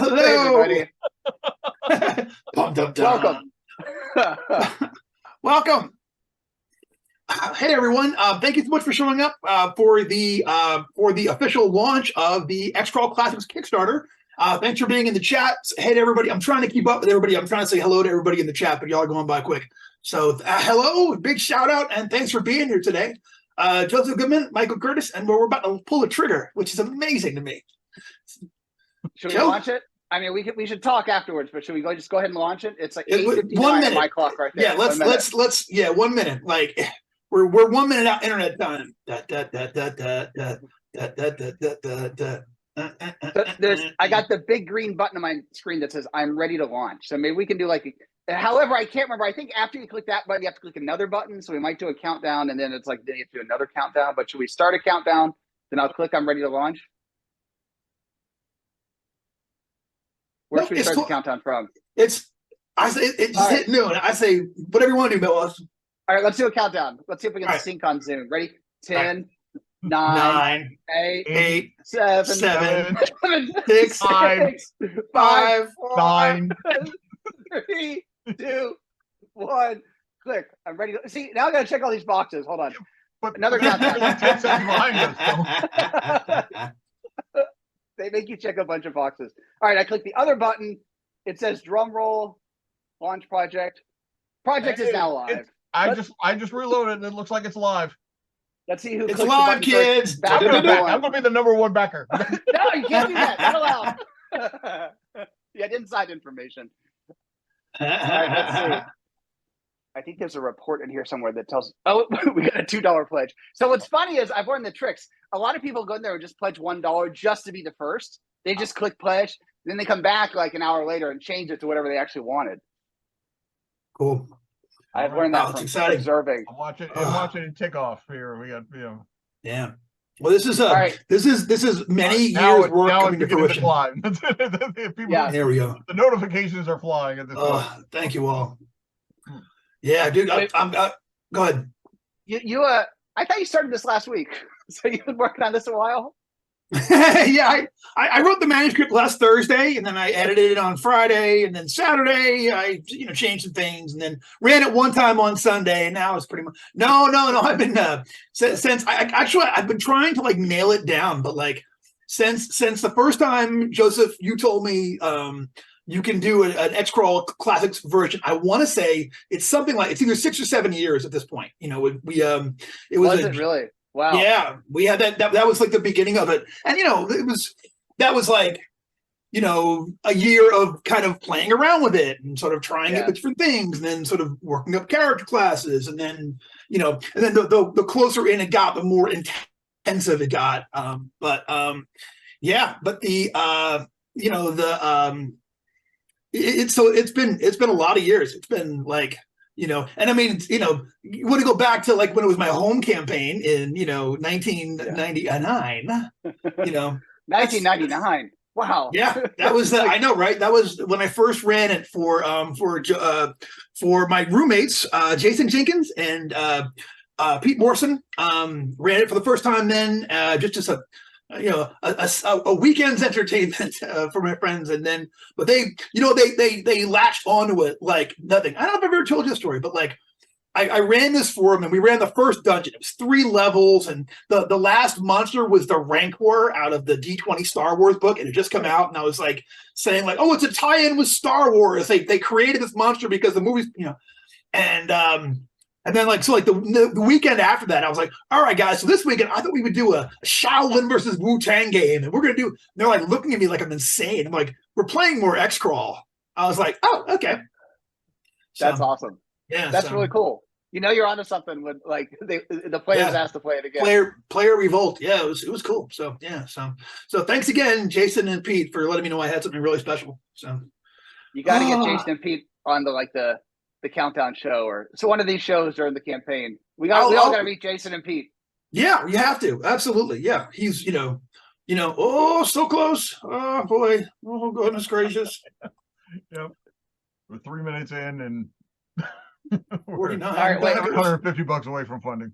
Hello. Hey, everybody. Pumped up. Welcome. Welcome. Hey everyone! Thank you so much for showing up for the official launch of the Xcrawl Classics Kickstarter. Thanks for being in the chat. Hey everybody! I'm trying to keep up with everybody. I'm trying to say hello to everybody in the chat, but y'all are going by quick. So hello, big shout out, and thanks for being here today. Joseph Goodman, Michael Curtis, and we're about to pull a trigger, which is amazing to me. Should we launch it? I mean, we should talk afterwards, but should we just go ahead and launch it? It's like 8:59 on my clock right there. Yeah, let's 1 minute. Like we're 1 minute out internet time. I got the big green button on my screen that says I'm ready to launch. So maybe we can do like, however, I can't remember. I think after you click that button, you have to click another button. So we might do a countdown, and then it's like then you have to do another countdown. But should we start a countdown? Then I'll click I'm ready to launch. Where should we start the countdown from? I say it just hit noon. I say whatever you want to do, Bill. All right, let's do a countdown. Let's see if we can sync on Zoom. Ready? 10, 9, 8, 7, 6, 5, 4, 3, 2, 1. Click. I'm ready to see. Now I gotta check all these boxes. Hold on. Another countdown. 10 seconds behind us. They make you check a bunch of boxes. All right, I click the other button. It says drum roll, launch project. Project is now live. I just reloaded and it looks like it's live. Let's see who it's live, kids. I'm gonna be the #1 backer. No, you can't do that. Not allowed. Yeah, inside information. All right, let's see. I think there's a report in here somewhere that tells, oh, we got a $2 pledge. So what's funny is I've learned the tricks. A lot of people go in there and just pledge $1 just to be the first. They just click pledge. Then they come back like an hour later and change it to whatever they actually wanted. Cool. I've learned that from observing. I'm watching it tick off here. We got, Yeah. Well, this is many years work coming to fruition. Yeah. There we go. The notifications are flying at this point. Thank you all. Yeah, dude. I'm go ahead. I thought you started this last week. So you've been working on this a while? Yeah, I wrote the manuscript last Thursday, and then I edited it on Friday, and then Saturday I changed some things, and then ran it one time on Sunday, and now it's pretty much no. I've been since I've been trying to like nail it down, but like since the first time, Joseph, you told me you can do an Xcrawl Classics version. I want to say it's something like it's either 6 or 7 years at this point. It was really. Wow. Yeah, we had that was like the beginning of it. And that was like, a year of kind of playing around with it and sort of trying it with different things, and then sort of working up character classes, and then, the closer in it got, the more intensive it got. It's been a lot of years. It's been like, and I mean, you want to go back to like when it was my home campaign in, 1999, 1999. Wow. Yeah, that was, I know, right? That was when I first ran it for my roommates, Jason Jenkins and Pete Morrison, ran it for the first time then, just as a weekend's entertainment for my friends, and then, but they latched onto it like nothing. I don't know if I've ever told you a story, but like I ran this for them, and we ran the first dungeon. It was 3 levels, and the last monster was the Rancor out of the D20 Star Wars book. It had just come out, and I was like saying like, oh, it's a tie-in with Star Wars. They created this monster because the movies, and then the weekend after that, I was like, all right, guys, so this weekend I thought we would do a Shaolin versus Wu-Tang game, and we're going to do, and they're like looking at me like I'm insane. I'm like, we're playing more Xcrawl. I was like, oh, okay. That's awesome. Yeah. That's really cool. You're onto something with like the players asked to play it again. Player revolt. Yeah, it was cool. So yeah. So thanks again, Jason and Pete, for letting me know I had something really special. So you got to get Jason and Pete on the countdown show, or so one of these shows during the campaign. We all got to meet Jason and Pete. Yeah, you have to. Absolutely. Yeah. He's, oh, so close. Oh boy. Oh, goodness gracious. Yep. We're 3 minutes in and 49. All right, wait, $150 away from funding.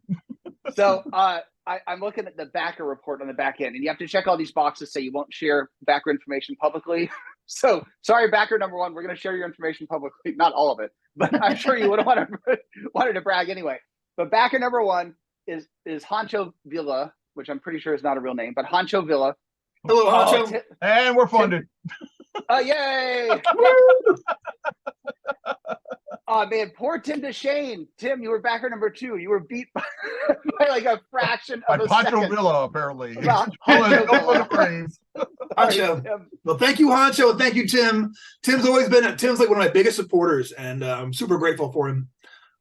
So I'm looking at the backer report on the back end, and you have to check all these boxes so you won't share backer information publicly. So sorry, backer number one. We're going to share your information publicly, not all of it, but I'm sure you would have wanted to brag anyway. But backer number one is Honcho Villa, which I'm pretty sure is not a real name, but Honcho Villa. Hello, Honcho. And we're funded. Oh, yay! Oh man, poor Tim DeShane. Tim, you were backer number two. You were beat by like a fraction By of a Pancho second. Villa, apparently. Well, Honcho. Well, thank you, Honcho, and thank you, Tim. Tim's like one of my biggest supporters, and I'm super grateful for him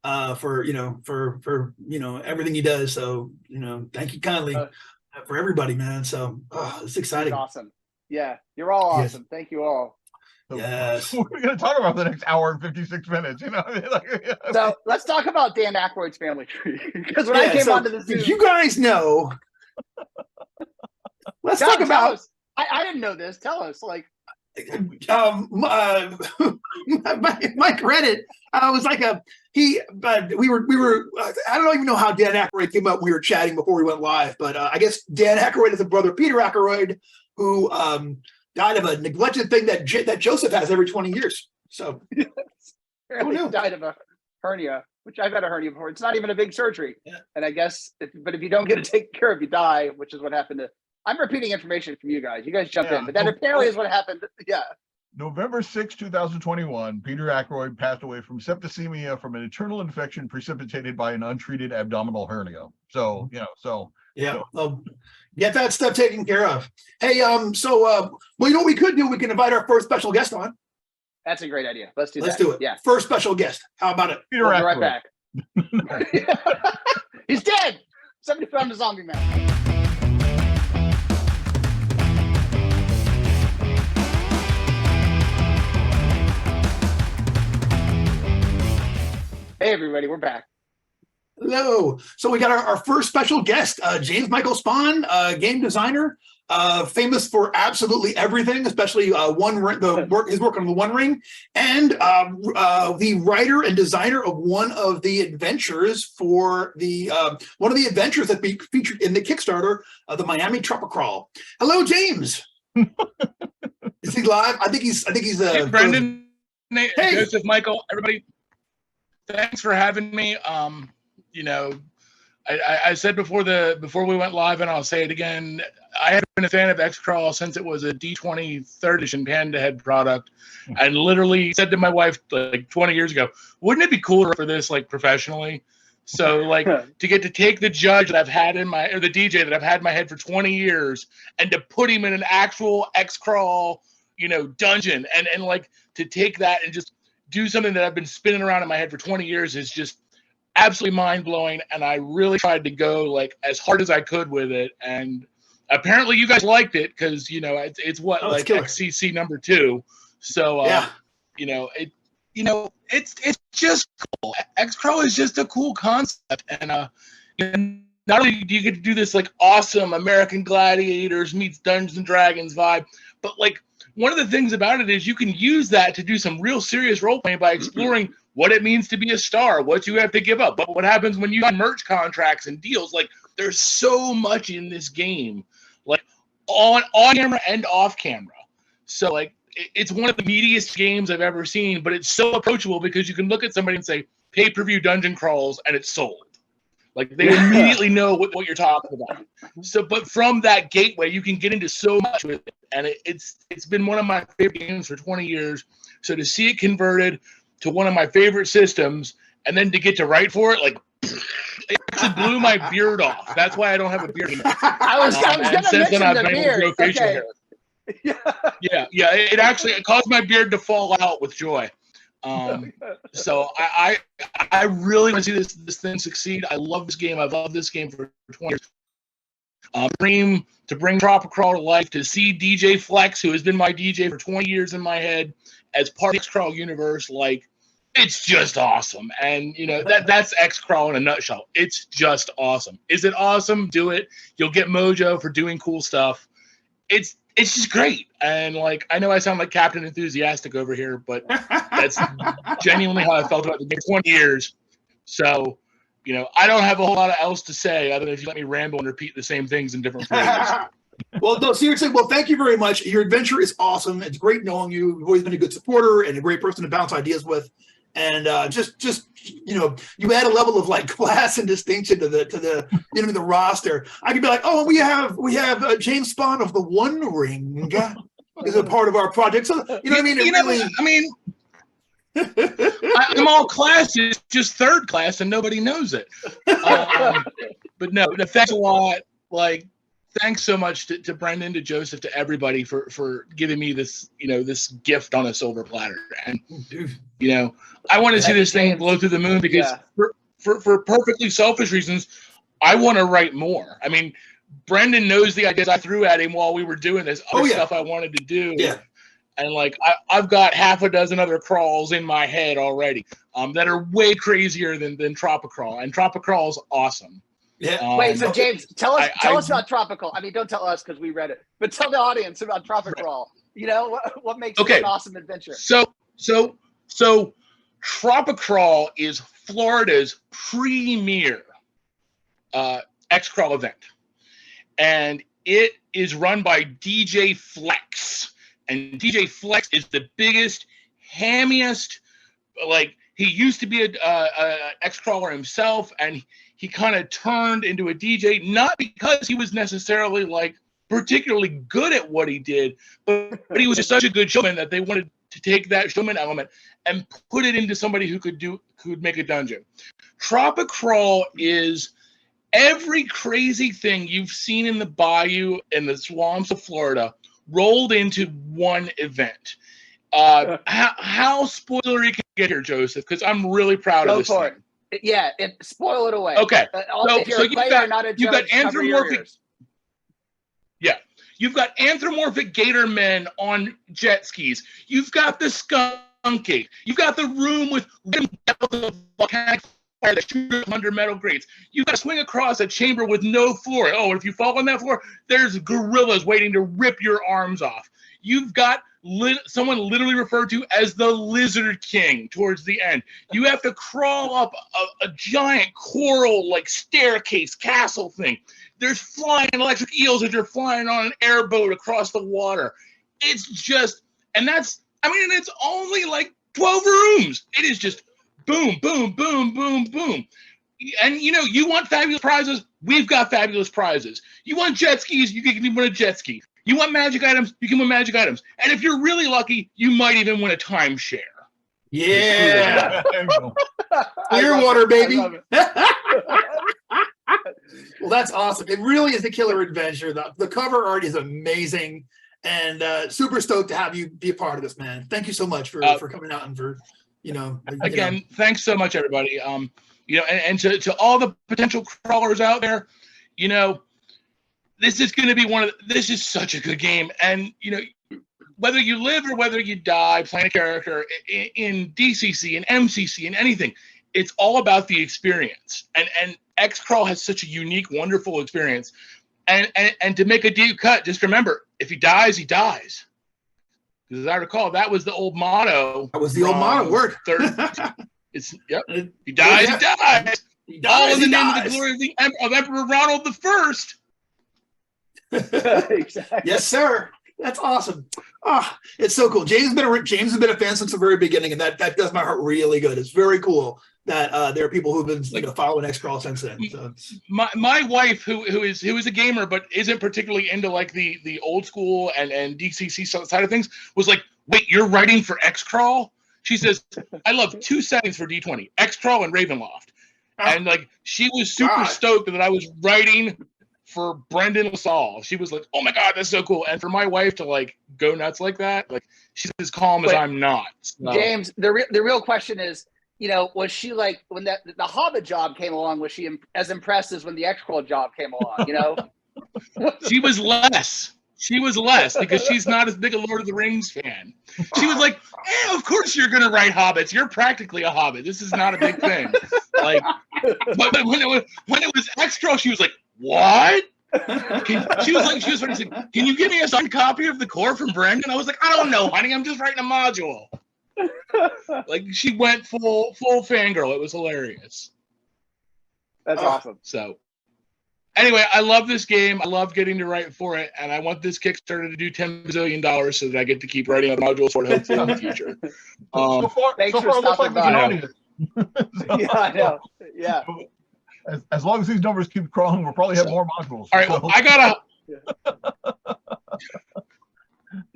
for everything he does. So thank you kindly for everybody, man. So it's exciting. That's awesome. Yeah, you're all awesome. Yes. Thank you all. So Yes. we're going to talk about the next hour and 56 minutes. So let's talk about Dan Aykroyd's family tree. Because when I came onto the Zoom, you guys know. Let's talk about. I didn't know this. Tell us, like. My credit was like we were I don't even know how Dan Aykroyd came up when we were chatting before we went live, but I guess Dan Aykroyd is a brother Peter Aykroyd who died of a neglected thing that Joseph has every 20 years. So Apparently he died of a hernia, which I've had a hernia before. It's not even a big surgery. Yeah. And I guess but if you don't get it taken care of, you die, which is what happened to. I'm repeating information from you guys. You guys jump in, but that apparently is what happened. Yeah. November 6, 2021, Peter Aykroyd passed away from septicemia from an internal infection precipitated by an untreated abdominal hernia. So, get that stuff taken care of. Hey, well, you know what we could do? We can invite our first special guest on. That's a great idea. Let's do that. Let's do it. Yeah. First special guest. How about it? Peter Aykroyd. We'll be right back. He's dead. Somebody found a zombie man. Hey everybody, we're back. Hello. So we got our first special guest, James Michael Spahn, game designer, famous for absolutely everything, especially his work on the One Ring, and the writer and designer of one of the adventures for the one of the adventures that we featured in the Kickstarter, the Miami Tropicrawl. Hello, James. Is he live? I think he's. Hey, Brendan, Nate, Joseph, Michael, everybody. Thanks for having me. I said before we went live, and I'll say it again. I have been a fan of Xcrawl since it was a D20 3rd edition Panda Head product, and literally said to my wife like 20 years ago, "Wouldn't it be cool for this like professionally?" So like to get to take the judge that I've had or the DJ that I've had in my head for 20 years, and to put him in an actual Xcrawl, dungeon, and like to take that and just do something that I've been spinning around in my head for 20 years is just absolutely mind-blowing, and I really tried to go like as hard as I could with it, and apparently you guys liked it because it's XCC number 2, so it's just cool. Xcrawl is just a cool concept, and not only do you get to do this like awesome American Gladiators meets Dungeons and Dragons vibe, but like one of the things about it is you can use that to do some real serious role playing by exploring what it means to be a star, what you have to give up, but what happens when you sign merch contracts and deals. Like there's so much in this game, like on camera and off camera. So like it's one of the meatiest games I've ever seen, but it's so approachable because you can look at somebody and say pay-per-view dungeon crawls and it's sold. Like they immediately know what you're talking about. So, but from that gateway, you can get into so much with it, and it's been one of my favorite games for 20 years. So to see it converted to one of my favorite systems, and then to get to write for it, like it actually blew my beard off. That's why I don't have a beard anymore. I was going to mention the beard. Facial hair. Yeah. It actually caused my beard to fall out with joy. So I really want to see this thing succeed. I love this game. I've loved this game for 20 years. To bring Tropicrawl to life, to see DJ Flex, who has been my DJ for 20 years in my head, as part of the Xcrawl universe, like it's just awesome. And that's Xcrawl in a nutshell. It's just awesome. Is it awesome? Do it. You'll get mojo for doing cool stuff. It's just great. And like, I know I sound like Captain Enthusiastic over here, but that's genuinely how I felt about the game for 20 years. So, I don't have a whole lot else to say other than if you let me ramble and repeat the same things in different phrases. Well, no, seriously. Well, thank you very much. Your adventure is awesome. It's great knowing you. You've always been a good supporter and a great person to bounce ideas with. And just you add a level of like class and distinction to the roster. I could be like, oh, we have James Spahn of the One Ring is a part of our project. So you know what I mean? I'm all class. It's just third class, and nobody knows it. But no, thanks a lot. Like, thanks so much to Brendan, to Joseph, to everybody for giving me this, this gift on a silver platter. And I want to see this thing blow through the moon because for perfectly selfish reasons, I want to write more. I mean, Brendan knows the ideas I threw at him while we were doing this other stuff I wanted to do. Yeah. And like I've got half a dozen other crawls in my head already that are way crazier than Tropicrawl. And Tropicrawl is awesome. Yeah. Wait, so James, tell us about Tropical. I mean, don't tell us because we read it, but tell the audience about Tropicrawl. What makes it an awesome adventure? So Tropicrawl is Florida's premier Xcrawl event, and it is run by DJ Flex. And DJ Flex is the biggest, hammiest, like he used to be a Xcrawler himself, and he kind of turned into a DJ, not because he was necessarily like particularly good at what he did, but he was just such a good showman that they wanted to take that showman element and put it into somebody who could make a dungeon. Tropicrawl is every crazy thing you've seen in the bayou and the swamps of Florida rolled into one event. How spoilery can you get here, Joseph? Because I'm really proud of this thing. Yeah, spoil it away. Okay, so you've got anthropomorphic. Yeah, you've got anthropomorphic gator men on jet skis. You've got the skunky. You've got the room with volcanic fire that shoots under metal grates. You've got to swing across a chamber with no floor. Oh, and if you fall on that floor, there's gorillas waiting to rip your arms off. You've got someone literally referred to as the Lizard King towards the end. You have to crawl up a giant coral like staircase castle thing. There's flying electric eels as you're flying on an airboat across the water. It's just, it's only like 12 rooms. It is just boom, boom, boom, boom, boom. And you want fabulous prizes? We've got fabulous prizes. You want jet skis? You can win a jet ski. You want magic items? You can win magic items. And if you're really lucky, you might even win a timeshare. Yeah. Clearwater, baby. Well, that's awesome. It really is a killer adventure. The cover art is amazing, and super stoked to have you be a part of this, man. Thank you so much for coming out and for, again, thanks so much, everybody. And to all the potential crawlers out there, this is going to be this is such a good game. And, whether you live or whether you die playing a character in DCC and MCC and anything, it's all about the experience. And Xcrawl has such a unique, wonderful experience. And to make a deep cut, just remember, if he dies, he dies. Because as I recall, that was the old motto. That was the old motto word. He dies, he dies. He dies, all in the name of the glory of Emperor Ronald I. Exactly. Yes, sir. That's awesome. It's so cool. James has been a fan since the very beginning, and that does my heart really good. It's very cool that there are people who've been following Xcrawl since then. So my wife, who is a gamer but isn't particularly into like the old school and DCC side of things, was like, "Wait, you're writing for Xcrawl?" She says, "I love 2 settings for D20: Xcrawl and Ravenloft," and like she was super stoked that I was writing for Brendan LaSalle. She was like, "Oh my God, that's so cool." And for my wife to like go nuts like that, like she's as calm as I'm not. So. James, the real question is, was she like, when the Hobbit job came along, was she as impressed as when the Xcrawl job came along, She was less. She was less because she's not as big a Lord of the Rings fan. She was like, "Of course you're going to write hobbits. You're practically a hobbit. This is not a big thing." Like, but when it was Xcrawl, she was like, "What?" She was funny. Said, "Can you give me a signed copy of the core from Brendan?" I was like, "I don't know, honey. I'm just writing a module." Like she went full fangirl. It was hilarious. That's awesome. So Anyway, I love this game. I love getting to write for it, and I want this Kickstarter to do $10 billion so that I get to keep writing other modules for it hopefully in the future. So far, Thanks for it looks like stopping we can by. audience. Yeah, I know. Yeah. As long as these numbers keep crawling, we'll probably have more modules. All right, well, I gotta.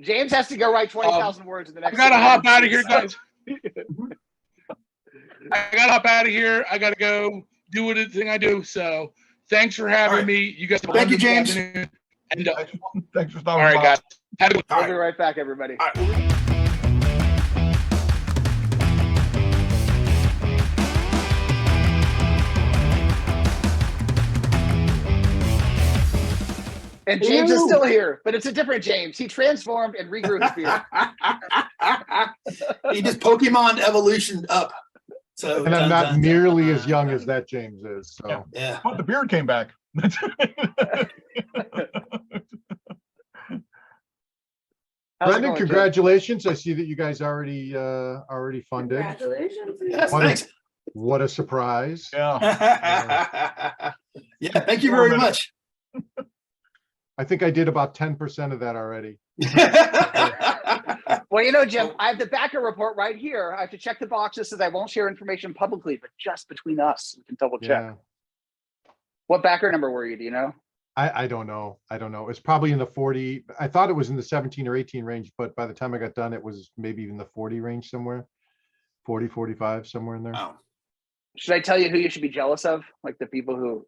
James has to go write 20,000 words in the I next. gotta 6 hop out of months. here, guys. I gotta hop out of here. I gotta go do what the thing I do. So thanks for having me. You guys. Thank you, James. And Thanks for stopping all right, by. guys. Have a good We'll be right back, everybody. All right. And James is still here, but it's a different James. He transformed and regrew his beard. He just Pokemon evolution up. So And I'm not nearly as young as that James is. So Yeah. But the beard came back. How's it Brendan, going, Jim? congratulations. I see that you guys already funded. Congratulations. Yes, What a- thanks. What a surprise. Yeah. Yeah, thank you very much. I think I did about 10% of that already. Well, you know, Jim, I have the backer report right here. I have to check the box that says I won't share information publicly, but just between us, we can double check. Yeah. What backer number were you? Do you know? I don't know. I don't know. It's probably in the 40. I thought it was in the 17 or 18 range, but by the time I got done, it was maybe even the 40 range somewhere. 40, 45, somewhere in there. Wow. Should I tell you who you should be jealous of? Like the people who,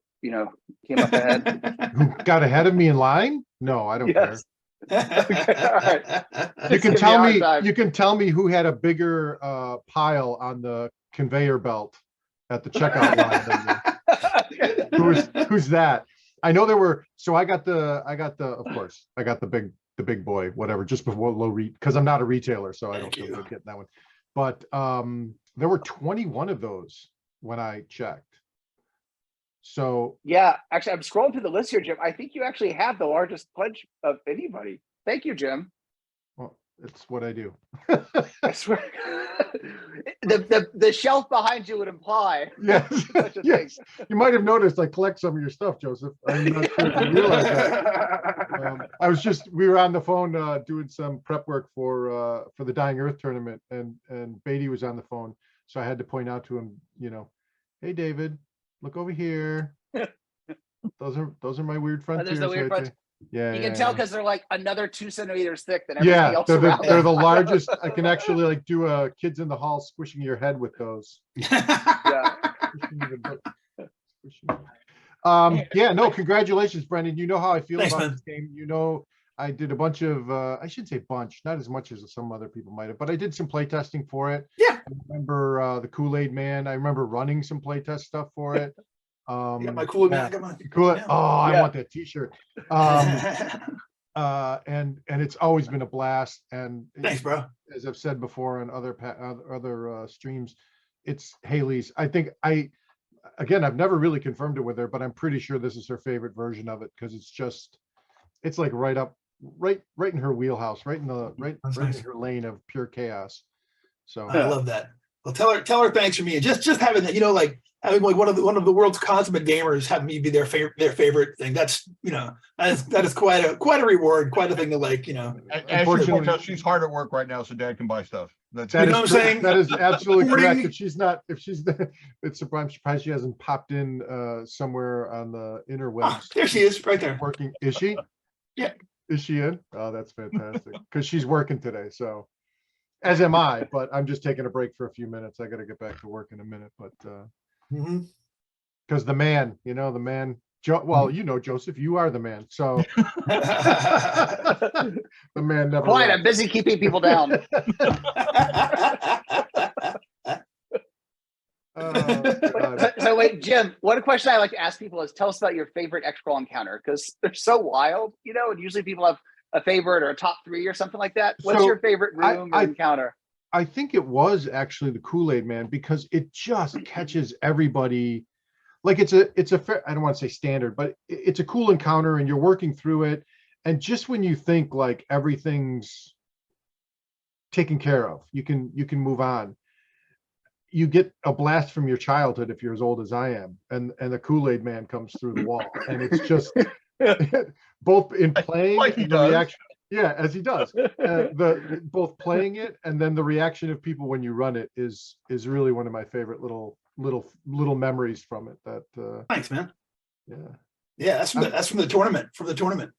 came up ahead? Who got ahead of me in line? No, I don't Yes. Okay, all right. care. You Just can give tell a hard me. time. You can tell me who had a bigger pile on the conveyor belt at the checkout line. Who's that? I know there were. So I got the. Of course, I got the big boy, whatever, just before low read because I'm not a retailer, so I don't Thank feel you. good getting that one. But there were 21 of those when I checked. So Yeah, actually, I'm scrolling through the list here, Jim. I think you actually have the largest pledge of anybody. Thank you, Jim. well, it's what I do. I swear. the shelf behind you would imply Yes, such a yes. You might have noticed I collect some of your stuff, Joseph. I'm not sure if you realize that. We were on the phone doing some prep work for the Dying Earth tournament, and Beatty was on the phone, so I had to point out to him, hey David, look over here. Those are my weird there's frontiers the weird right front- there. Yeah, You yeah, can tell yeah. because they're like another 2 centimeters thick than everything Yeah, else they're around the them. largest. I can actually like do a kids in the hall squishing your head with those. Yeah. Yeah, no, congratulations, Brendan. You know how I feel Thanks, about man. this game. I did a bunch of I shouldn't say bunch, not as much as some other people might have, but I did some play testing for it. Yeah. I remember the Kool-Aid Man. I remember running some play test stuff for it. I got my cool yeah. I got my Cool. yeah. Oh, I Yeah. want that t-shirt. And it's always been a blast. And Thanks, bro. as I've said before on other streams, it's Haley's. I think I've never really confirmed it with her, but I'm pretty sure this is her favorite version of it because it's like right in her wheelhouse, right in That's right nice. in her lane of pure chaos. So I love that. Well, tell her thanks for me. Just having that, like having like one of the world's consummate gamers have me be their favorite thing. That's that is quite a reward, quite a thing to like. As she Unfortunately- points out, she's hard at work right now, so Dad can buy stuff. That's that You know is what I'm saying? That is absolutely correct. Hoarding- I'm surprised she hasn't popped in somewhere on the interwebs. There she is, right there. Working. Is she? Yeah. Is she in? Oh, that's fantastic. Because she's working today. So as am I, but I'm just taking a break for a few minutes. I got to get back to work in a minute, but Mhm. because the man, Joseph, you are the man. So the man never. Quiet, rests. I'm busy keeping people down. God. So wait, Jim, one question I like to ask people is tell us about your favorite Xcrawl encounter because they're so wild, and usually people have a favorite or a top 3 or something like that. What's So, your favorite room or encounter? I think it was actually the Kool-Aid Man because it just catches everybody. Like it's a fair, I don't want to say standard, but it's a cool encounter and you're working through it. And just when you think like everything's taken care of, you can move on. you get a blast from your childhood if you're as old as I am, and the Kool-Aid Man comes through the wall, and it's just both in playing Like he and the does. reaction. Yeah, as he does. The both playing it and then the reaction of people when you run it is really one of my favorite little memories from it. That Thanks, man. yeah. Yeah, that's from the tournament.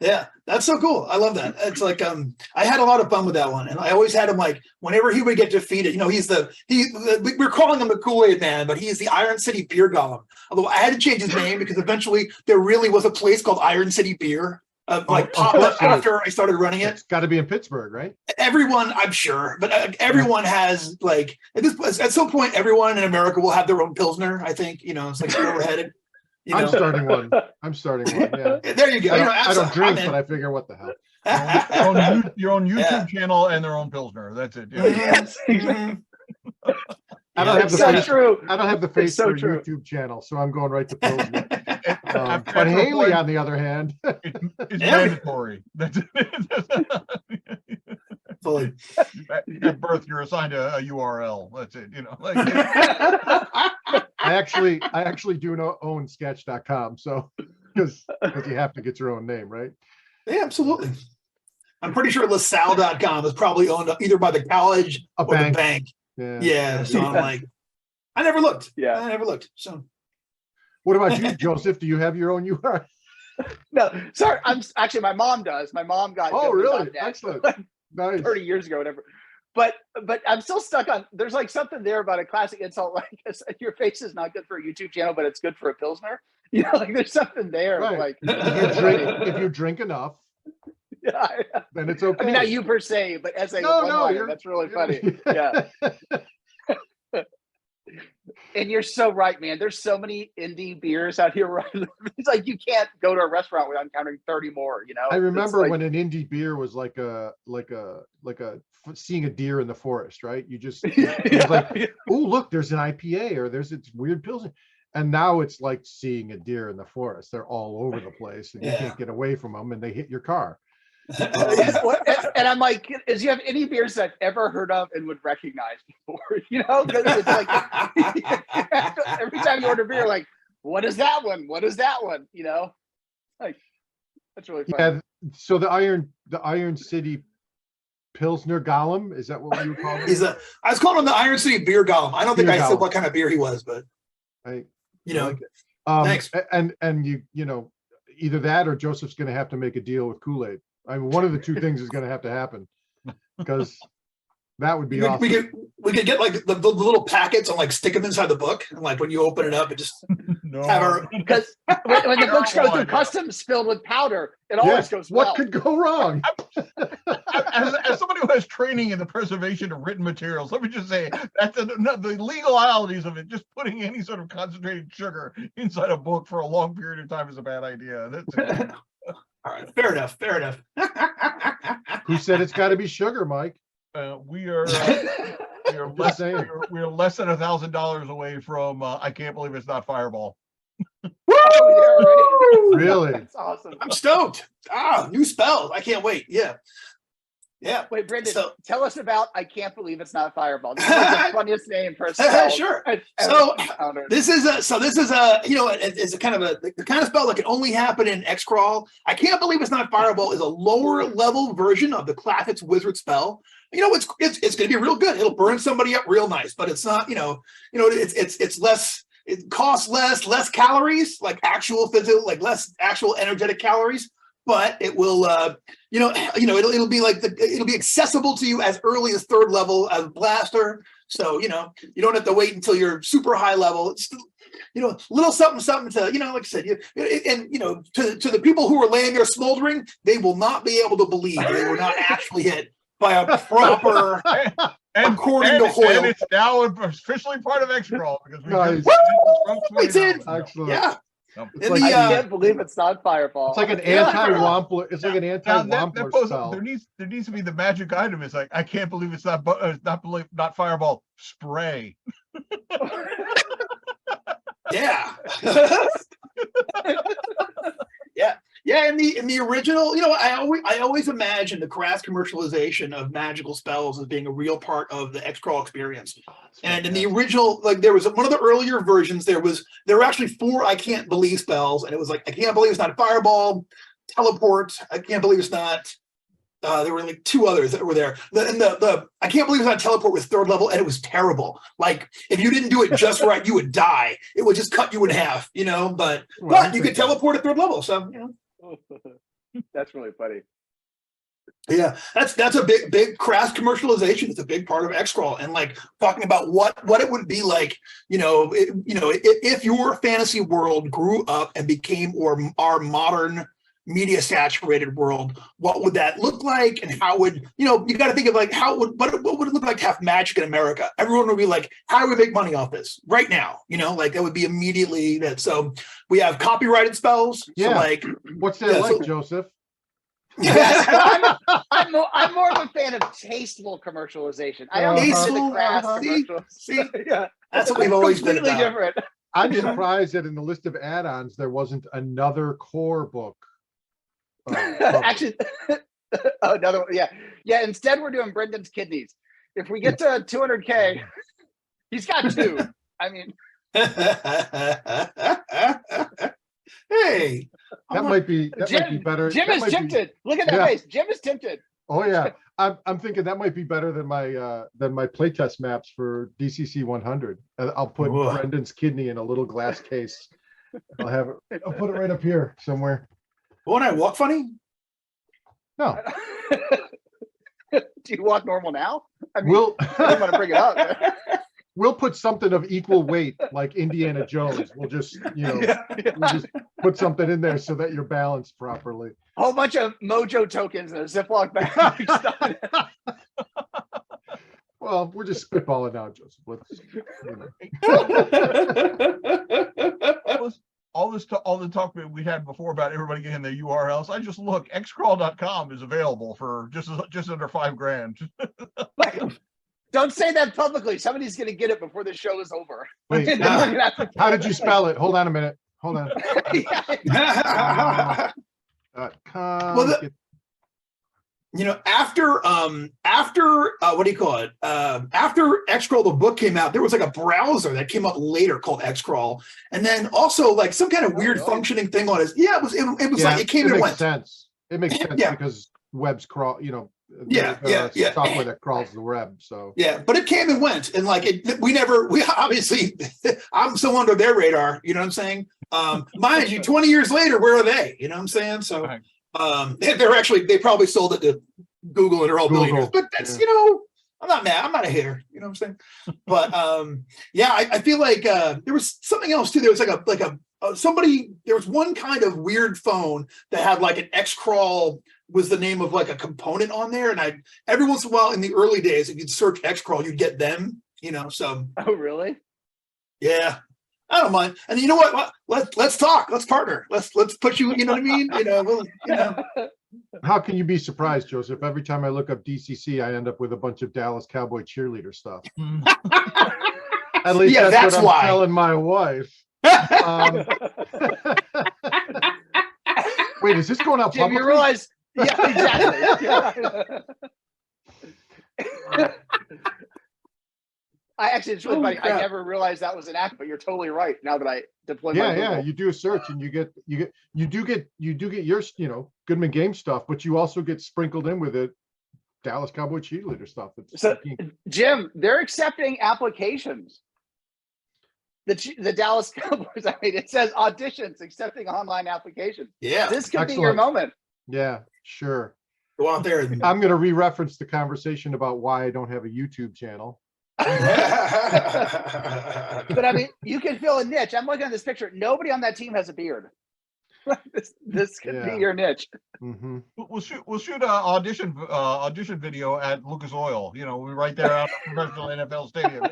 Yeah, that's so cool. I love that. It's like I had a lot of fun with that one, and I always had him like whenever he would get defeated. You know, we're calling him the Kool-Aid Man, but he's the Iron City Beer Golem. Although I had to change his name because eventually there really was a place called Iron City Beer. Like popped up after I started running it. It's got to be in Pittsburgh, right? Everyone, I'm sure, but everyone has like at some point, everyone in America will have their own Pilsner. I think, you know, it's like where we're headed. You know? I'm starting one. Yeah. There you go. I don't drink, but I figure what the hell. Your own YouTube channel and their own Pilsner. That's it. Yeah. Yes. I don't have the so face. true. I don't have the face so for a true. YouTube channel, so I'm going right to Pilsner. After But Haley, playing- on the other hand, it's mandatory. That's Fully. at birth, you're assigned a URL. That's it. You know, like, I actually do own Sketch.com, so because you have to get your own name, right? Yeah, absolutely. I'm pretty sure LaSalle.com is probably owned either by the college A or bank. the bank. Yeah. Yeah. So I'm like, I never looked. Yeah. I never looked. So What about you, Joseph? Do you have your own URL? No, sorry. I'm actually, my mom does. My mom got Oh, really? Goodman.net Excellent. Nice. 30 years ago, whatever. But I'm still stuck on. There's like something there about a classic insult, like your face is not good for a YouTube channel, but it's good for a Pilsner. You know, like there's something there. Right. Like If you drink enough, yeah, then it's okay. I mean, not you per se, but as a No, one-liner, you're- that's really funny. Yeah. And you're so right, man. There's so many indie beers out here. Right? It's like you can't go to a restaurant without encountering 30 more. You know. I It's remember like- when an indie beer was like a seeing a deer in the forest, right? You just it was like, oh, look, there's an IPA or there's this weird Pilsner. And now it's like seeing a deer in the forest. They're all over the place and you Yeah. can't get away from them and they hit your car. And I'm like, is you have any beers that I've ever heard of and would recognize before? You know, 'cause it's like every time you order beer, like, what is that one? What is that one? You know, like that's really funny. Yeah. So the Iron City Pilsner Golem, is that what you would call it? I was calling him the Iron City Beer Golem. I don't think Beer I said Golem. what kind of beer he was, but you know, like it. Thanks. And you know, either that or Joseph's going to have to make a deal with Kool-Aid. I mean, one of the two things is going to happen because that would be awesome. we could get like the little packets and like stick them inside the book, and like when you open it up, it just no. have our. Because when the books go through customs filled with powder, it always Yes, goes well. what could go wrong? As somebody who has training in the preservation of written materials, let me just say that the legalities of it, just putting any sort of concentrated sugar inside a book for a long period of time is a bad idea. That's All right, fair enough. Who said it's got to be sugar, Mike? we are less than $1,000 away from I can't believe it's not Fireball. Oh, yeah, Really? That's awesome. I'm stoked. New spells. I can't wait. Yeah. Wait, Brendan, So- tell us about I Can't Believe It's Not Fireball. This is like the funniest name for a spell. Sure. I've So, ever encountered. This is a you know, it's a kind of the kind of spell that can only happen in Xcrawl. I can't believe it's not Fireball is a lower level version of the classics wizard spell. You know, it's going to be real good. It'll burn somebody up real nice, but it's not. It's less. It costs less calories, like actual physical, like less actual energetic calories. But it will, it'll be like it'll be accessible to you as early as 3rd level as blaster. So you don't have to wait until you're super high level. It's little something to like I said, to the people who are laying there smoldering, they will not be able to believe they were not actually hit by a proper. According to Hoyle. And it's now officially part of Xcrawl because we Nice. It's in. Excellent. Yeah. It's And like, I the, can't believe it's not Fireball. it's like an Yeah. anti-Wampler. It's like an Now, anti-Wampler spell. there needs to be the magic item. It's like I can't believe it's not Fireball spray. Yeah. Yeah, in the original, I always imagine the crass commercialization of magical spells as being a real part of the Xcrawl experience. And in the original, like there was one of the earlier versions, there were actually 4 I can't believe spells, and it was like I can't believe it's not fireball, teleport, I can't believe it's not. There were like 2 others that were there. The I can't believe it's not teleport was 3rd level, and it was terrible. Like if you didn't do it just right, you would die. It would just cut you in half, But you could teleport at 3rd level, so That's really funny. Yeah, that's a big crass commercialization. It's a big part of Xcrawl, and like talking about what it would be like, if your fantasy world grew up and became our modern media saturated world, what would that look like? And how would you got to think of like what would it look like to have magic in America? Everyone would be like, how do we make money off this right now? Like that would be immediately that. So we have copyrighted spells. Yeah. So like, What's that like, Joseph? I'm more of a fan of tasteful commercialization. I don't need the crass commercials. See? Yeah, that's what we've always been completely about. different. I'm surprised that in the list of add-ons there wasn't another core book. Actually, another one. Yeah. Instead, we're doing Brendan's kidneys. If we get to 200K, he's got 2. I mean, hey, that might be better. Jim is tempted. Look at that face. Jim is tempted. Oh yeah, I'm thinking that might be better than my playtest maps for DCC 100. I'll put Brendan's kidney in a little glass case. I'll put it right up here somewhere. Won't I walk funny? No. Do you walk normal now? I mean, I didn't want to bring it up. We'll put something of equal weight, like Indiana Jones. We'll just, we'll just put something in there so that you're balanced properly. A whole bunch of mojo tokens in a Ziploc bag. Well, we're just spitballing now, Joseph. All the talk that we had before about everybody getting their URLs. I just look, xcrawl.com is available for just under $5,000. Don't say that publicly. Somebody's going to get it before the show is over. Wait, how did you spell it? Hold on a minute. Hold on. Well, after what do you call it? After Xcrawl, the book came out, there was like a browser that came up later called Xcrawl, and then also like some kind of weird functioning thing on it. Yeah, it was like it came and went. Sense. It makes sense because webs crawl. Software that crawls the web. So but it came and went, and like we obviously I'm so under their radar. You know what I'm saying? Mind you, 20 years later, where are they? You know what I'm saying? So. Right. They probably sold it to Google and are all billionaires, but that's, I'm not mad. I'm not a hater, you know what I'm saying? But I feel like there was something else too. There was there was one kind of weird phone that had like an Xcrawl was the name of like a component on there. And every once in a while in the early days, if you'd search Xcrawl, you'd get them, so. Oh, really? Yeah. I don't mind. And you know what? Let's talk. Let's partner. Let's put you. You know what I mean? How can you be surprised, Joseph? Every time I look up DCC, I end up with a bunch of Dallas Cowboy cheerleader stuff. At least that's what I'm telling my wife. Wait, is this going out publicly? You realize? Yeah, exactly. It's really funny. Crap. I never realized that was an act, but you're totally right. Now that I deploy my Google. You do a search and you do get your Goodman game stuff, but you also get sprinkled in with it Dallas Cowboy cheerleader stuff. Jim, they're accepting applications. The Dallas Cowboys. I mean, it says auditions, accepting online applications. Yeah, this could be your moment. Yeah, sure. Go out there. I'm going to re-reference the conversation about why I don't have a YouTube channel. But I mean, you can fill a niche. I'm looking at this picture. Nobody on that team has a beard. This could be your niche. Mm-hmm. We'll shoot an audition video at Lucas Oil. We right there out at the professional NFL stadium.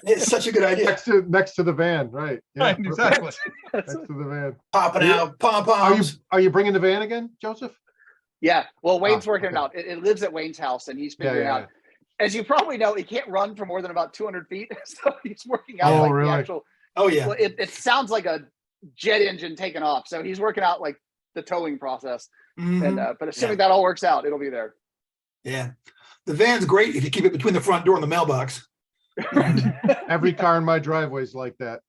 It's such a good idea. Next to the van, right? Yeah, right, exactly. Next to the van. Popping out pom poms. Are you bringing the van again, Joseph? Yeah. Well, Wayne's working it out. It lives at Wayne's house, and he's figuring out. As you probably know, he can't run for more than about 200 feet, so he's working out the actual. Oh yeah. Well, it sounds like a jet engine taking off, so he's working out like the towing process. Mhm. And but assuming that all works out, it'll be there. Yeah. The van's great if you keep it between the front door and the mailbox. Every car in my driveway is like that.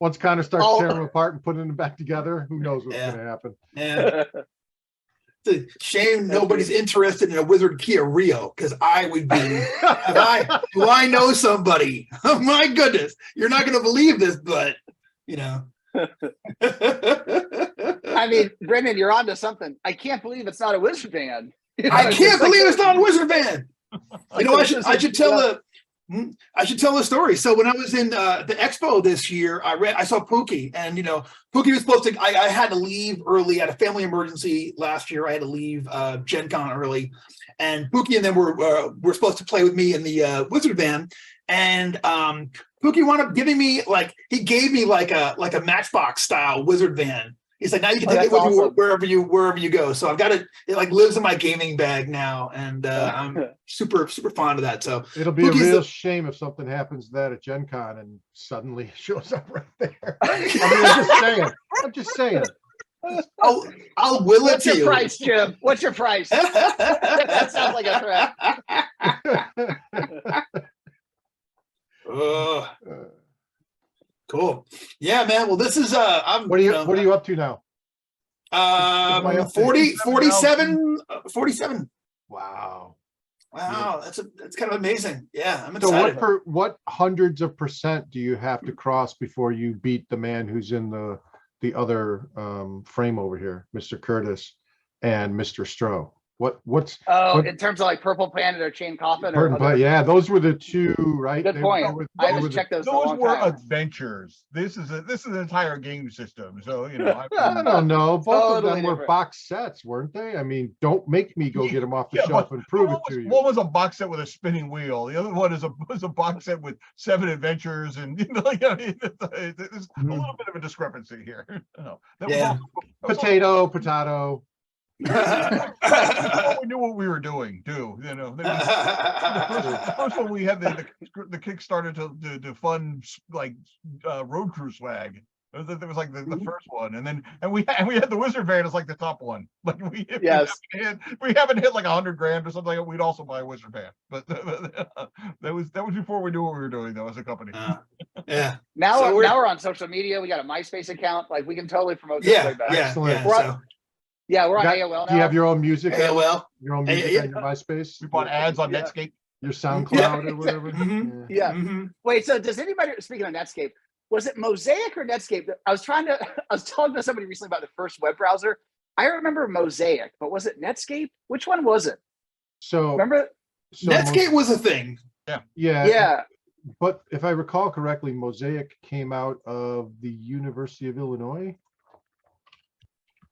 Once Connor starts tearing them apart and putting them back together, who knows what's going to happen? Yeah. It's a shame nobody's interested in a Wizard Kia Rio, because I would be. Do I know somebody? Oh my goodness, you're not going to believe this, but you know. I mean, Brendan, you're onto something. I can't believe it's not a Wizard van. I can't believe it's not a Wizard van. You know, I should tell the story. So when I was in the expo this year, I saw Pookie, and you know, Pookie was supposed to. I had to leave early. I had a family emergency last year. I had to leave Gen Con early, and Pookie and them were supposed to play with me in the Wizard van, and Pookie wound up giving me he gave me like a Matchbox style Wizard van. He's like, now you can take it with you wherever you go. So I've got it. It lives in my gaming bag now, and I'm super fond of that. So it'll be Pookie's a real shame if something happens to that at Gen Con and suddenly it shows up right there. I mean, I'm just saying. I'll will it to you. What's your price, Jim? What's your price? That sounds like a threat. Cool. Yeah, man. Well, this is what are you up to now? 47. Wow. That's kind of amazing. Yeah, I'm excited. So what hundreds of % do you have to cross before you beat the man who's in the other frame over here, Mr. Curtis and Mr. Stroh? What in terms of Purple Planet or Chain Coffin? Yeah, those were the two, right? Good point. I just checked those. Those were adventures. This is an entire game system. So you know, I don't know. Both of them were box sets, weren't they? I mean, don't make me go get them off the shelf and prove it to you. One was a box set with a spinning wheel. The other one was a box set with 7 adventures, and you know, there's a little bit of a discrepancy here. Potato. We knew what we were doing, too. You know, the first one we had the Kickstarter to fund road crew swag. It was the first one, and we had the Wizard van as the top one. We haven't hit 100 grand or something. We'd also buy a Wizard van, but that was before we knew what we were doing though as a company. Yeah. Now we're on social media. We got a MySpace account. We can totally promote this way back. Excellent. We're on AOL now. Do you have your own music? AOL. Your own music on your MySpace? We bought ads on Netscape. Your SoundCloud or whatever? Mm-hmm. Wait, so does anybody, speaking of Netscape, was it Mosaic or Netscape? I was talking to somebody recently about the first web browser. I remember Mosaic, but was it Netscape? Which one was it? So remember? Netscape was a thing. Yeah. But if I recall correctly, Mosaic came out of the University of Illinois.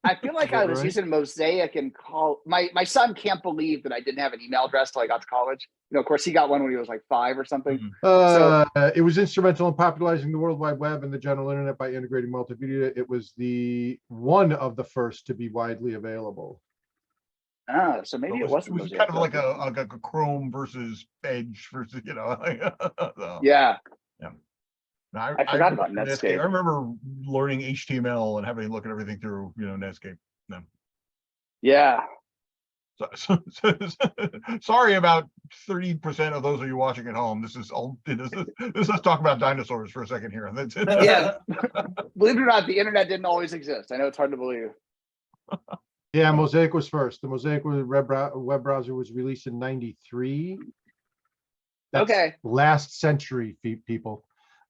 I feel like I was using Mosaic in college. My son can't believe that I didn't have an email address till I got to college. You know, of course, he got one when he was 5 or something. It was instrumental in popularizing the World Wide Web and the general internet by integrating multimedia. It was one of the first to be widely available. So maybe it wasn't. It was kind of like a Chrome versus Edge versus, you know. So. Yeah. I forgot about Netscape. I remember learning HTML and having to look at everything through, Netscape. No. Yeah. So, sorry about 30% of those of you watching at home. This is let's talk about dinosaurs for a second here. That's it. Yeah. Believe it or not, the internet didn't always exist. I know it's hard to believe. Yeah, Mosaic was first. The Mosaic web browser was released in '93. That's last century, people.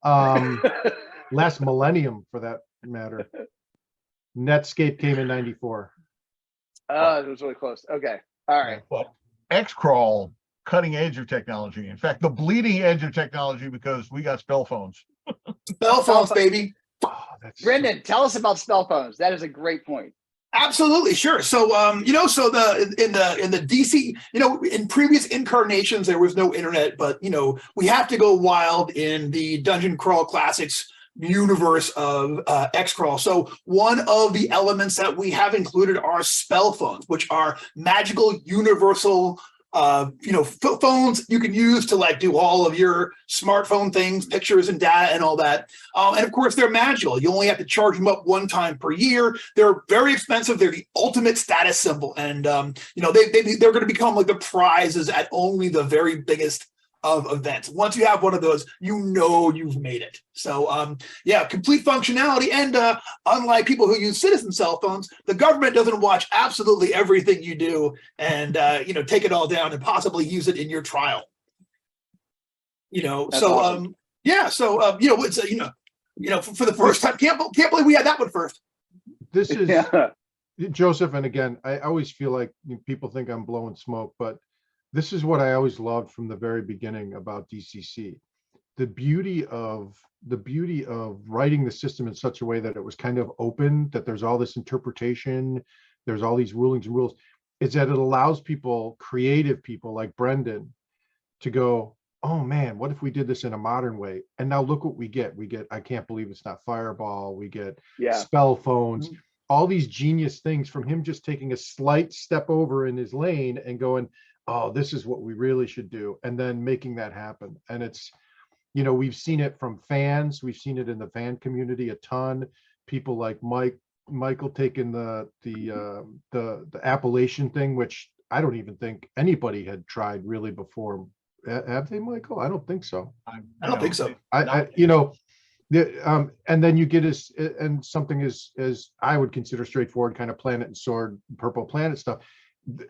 Last millennium for that matter. Netscape came in '94. Oh, it was really close. Okay. All right. Well, Xcrawl, cutting edge of technology. In fact, the bleeding edge of technology, because we got spell phones. Spell phones, baby. Brendan, tell us about spell phones. That is a great point. Absolutely, sure. So, in the DC, in previous incarnations, there was no internet, but we have to go wild in the Dungeon Crawl Classics universe of Xcrawl. So, one of the elements that we have included are spell phones, which are magical universal phones you can use to like do all of your smartphone things, pictures and data and all that. And of course, they're magical. You only have to charge them up one time per year. They're very expensive. They're the ultimate status symbol, and they're going to become like the prizes at only the very biggest of events. Once you have one of those, you've made it. So complete functionality, and unlike people who use citizen cell phones, the government doesn't watch absolutely everything you do and take it all down and possibly use it in your trial. That's awesome. For the first time, can't believe we had that one first. This is Joseph, and again, I always feel like people think I'm blowing smoke, but this is what I always loved from the very beginning about DCC. The beauty of writing the system in such a way that it was kind of open, that there's all this interpretation, there's all these rulings and rules, is that it allows people, creative people like Brendan, to go, oh man, what if we did this in a modern way? And now look what we get. We get, I can't believe it's not Fireball. We get spell phones, all these genius things from him just taking a slight step over in his lane and going, oh, this is what we really should do, and then making that happen. And it's, we've seen it from fans, we've seen it in the fan community a ton. People like Michael taking the Appalachian thing, which I don't even think anybody had tried really before. Have they, Michael? I don't think so. I don't think so. And then you get and something as I would consider straightforward, kind of Planet and Sword, Purple Planet stuff.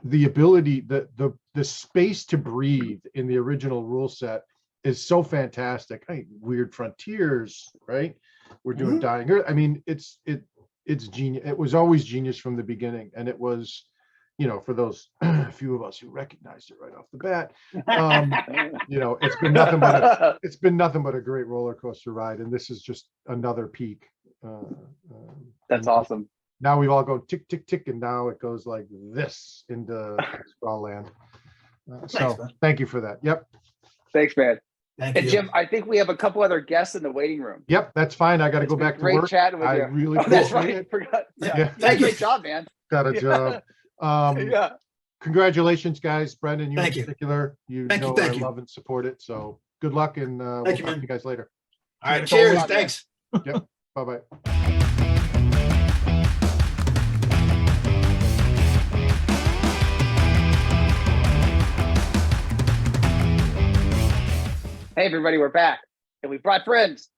The ability, the space to breathe in the original rule set is so fantastic. Weird Frontiers, right? We're doing Dying Earth. I mean, it's genius. It was always genius from the beginning, and it was, for those few of us who recognized it right off the bat, it's been nothing but a great roller coaster ride, and this is just another peak. That's awesome. Now we've all gone tick, tick, tick, and now it goes like this into Xcrawl land. Thank you for that. Yep. Thanks, man. Thank and you. Jim, I think we have a couple other guests in the waiting room. Yep, that's fine. I got to go back to work. Great chatting with you. I really that's appreciate right. it. Forgot. Yeah. Thank you. Great job, man. Got a job. Congratulations, guys. Brendan, you in particular. Thank you. I love and support it. So good luck, and we'll talk to you guys later. All right. Cheers. Thanks. Yep. Bye-bye. Hey, everybody, we're back, and we brought friends.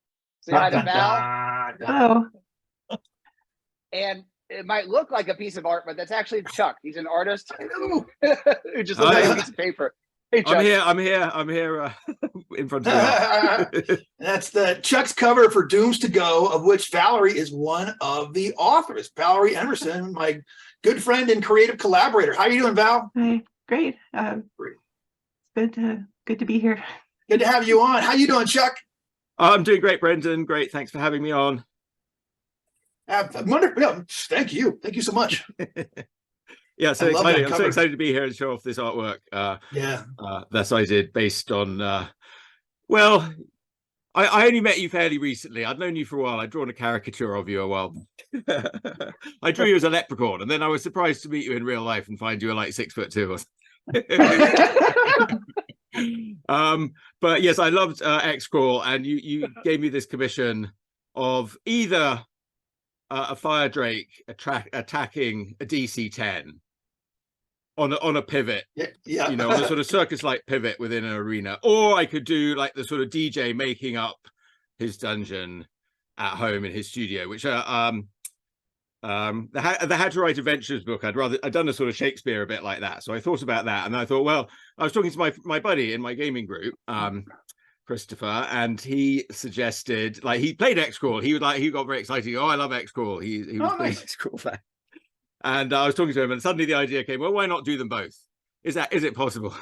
Say hi to Val. Hello. And it might look like a piece of art, but that's actually Chuck. He's an artist who just looks like a piece of paper. Hey, Chuck. I'm here in front of you. That's Chuck's cover for Dooms to Go, of which Valerie is one of the authors. Valerie Emerson, my good friend and creative collaborator. How are you doing, Val? Hi. Great. It's good to be here. Good to have you on. How you doing, Chuck? I'm doing great, Brendan. Great. Thanks for having me on. Wonderful. Yeah, thank you. Thank you so much. Yeah, so excited. I'm so excited to be here and show off this artwork. That I did based on, I only met you fairly recently. I'd known you for a while. I'd drawn a caricature of you a while. I drew you as a leprechaun, and then I was surprised to meet you in real life and find you were like 6'2" or something. But yes, I loved Xcrawl, and you gave me this commission of either a fire drake attacking a DC-10 on a pivot, on a sort of circus-like pivot within an arena, or I could do like the sort of DJ making up his dungeon at home in his studio, which the How to Write Adventures book, I'd done a sort of Shakespeare a bit like that. So I thought about that, and I thought, well, I was talking to my buddy in my gaming group, Christopher, and he suggested, like, he played Xcrawl. He got very excited. Oh, I love Xcrawl. He was playing Xcrawl fan. And I was talking to him, and suddenly the idea came, well, why not do them both? Is it possible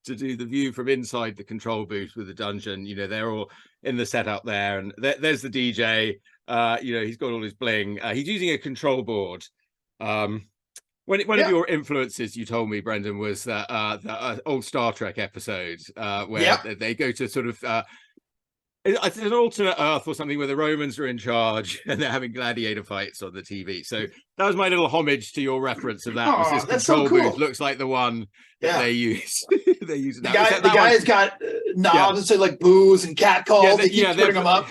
to do the view from inside the control booth with the dungeon? They're all in the setup there, and there's the DJ. He's got all his bling. He's using a control board. One of your influences, you told me, Brendan, was the old Star Trek episode where they go to sort of It's an alternate Earth or something where the Romans are in charge and they're having gladiator fights on the TV. So that was my little homage to your reference of that. Was this that's so control cool. booth looks like the one that they use. They use the guy's got knobs and say like booze and cat calls. They keep turning them up.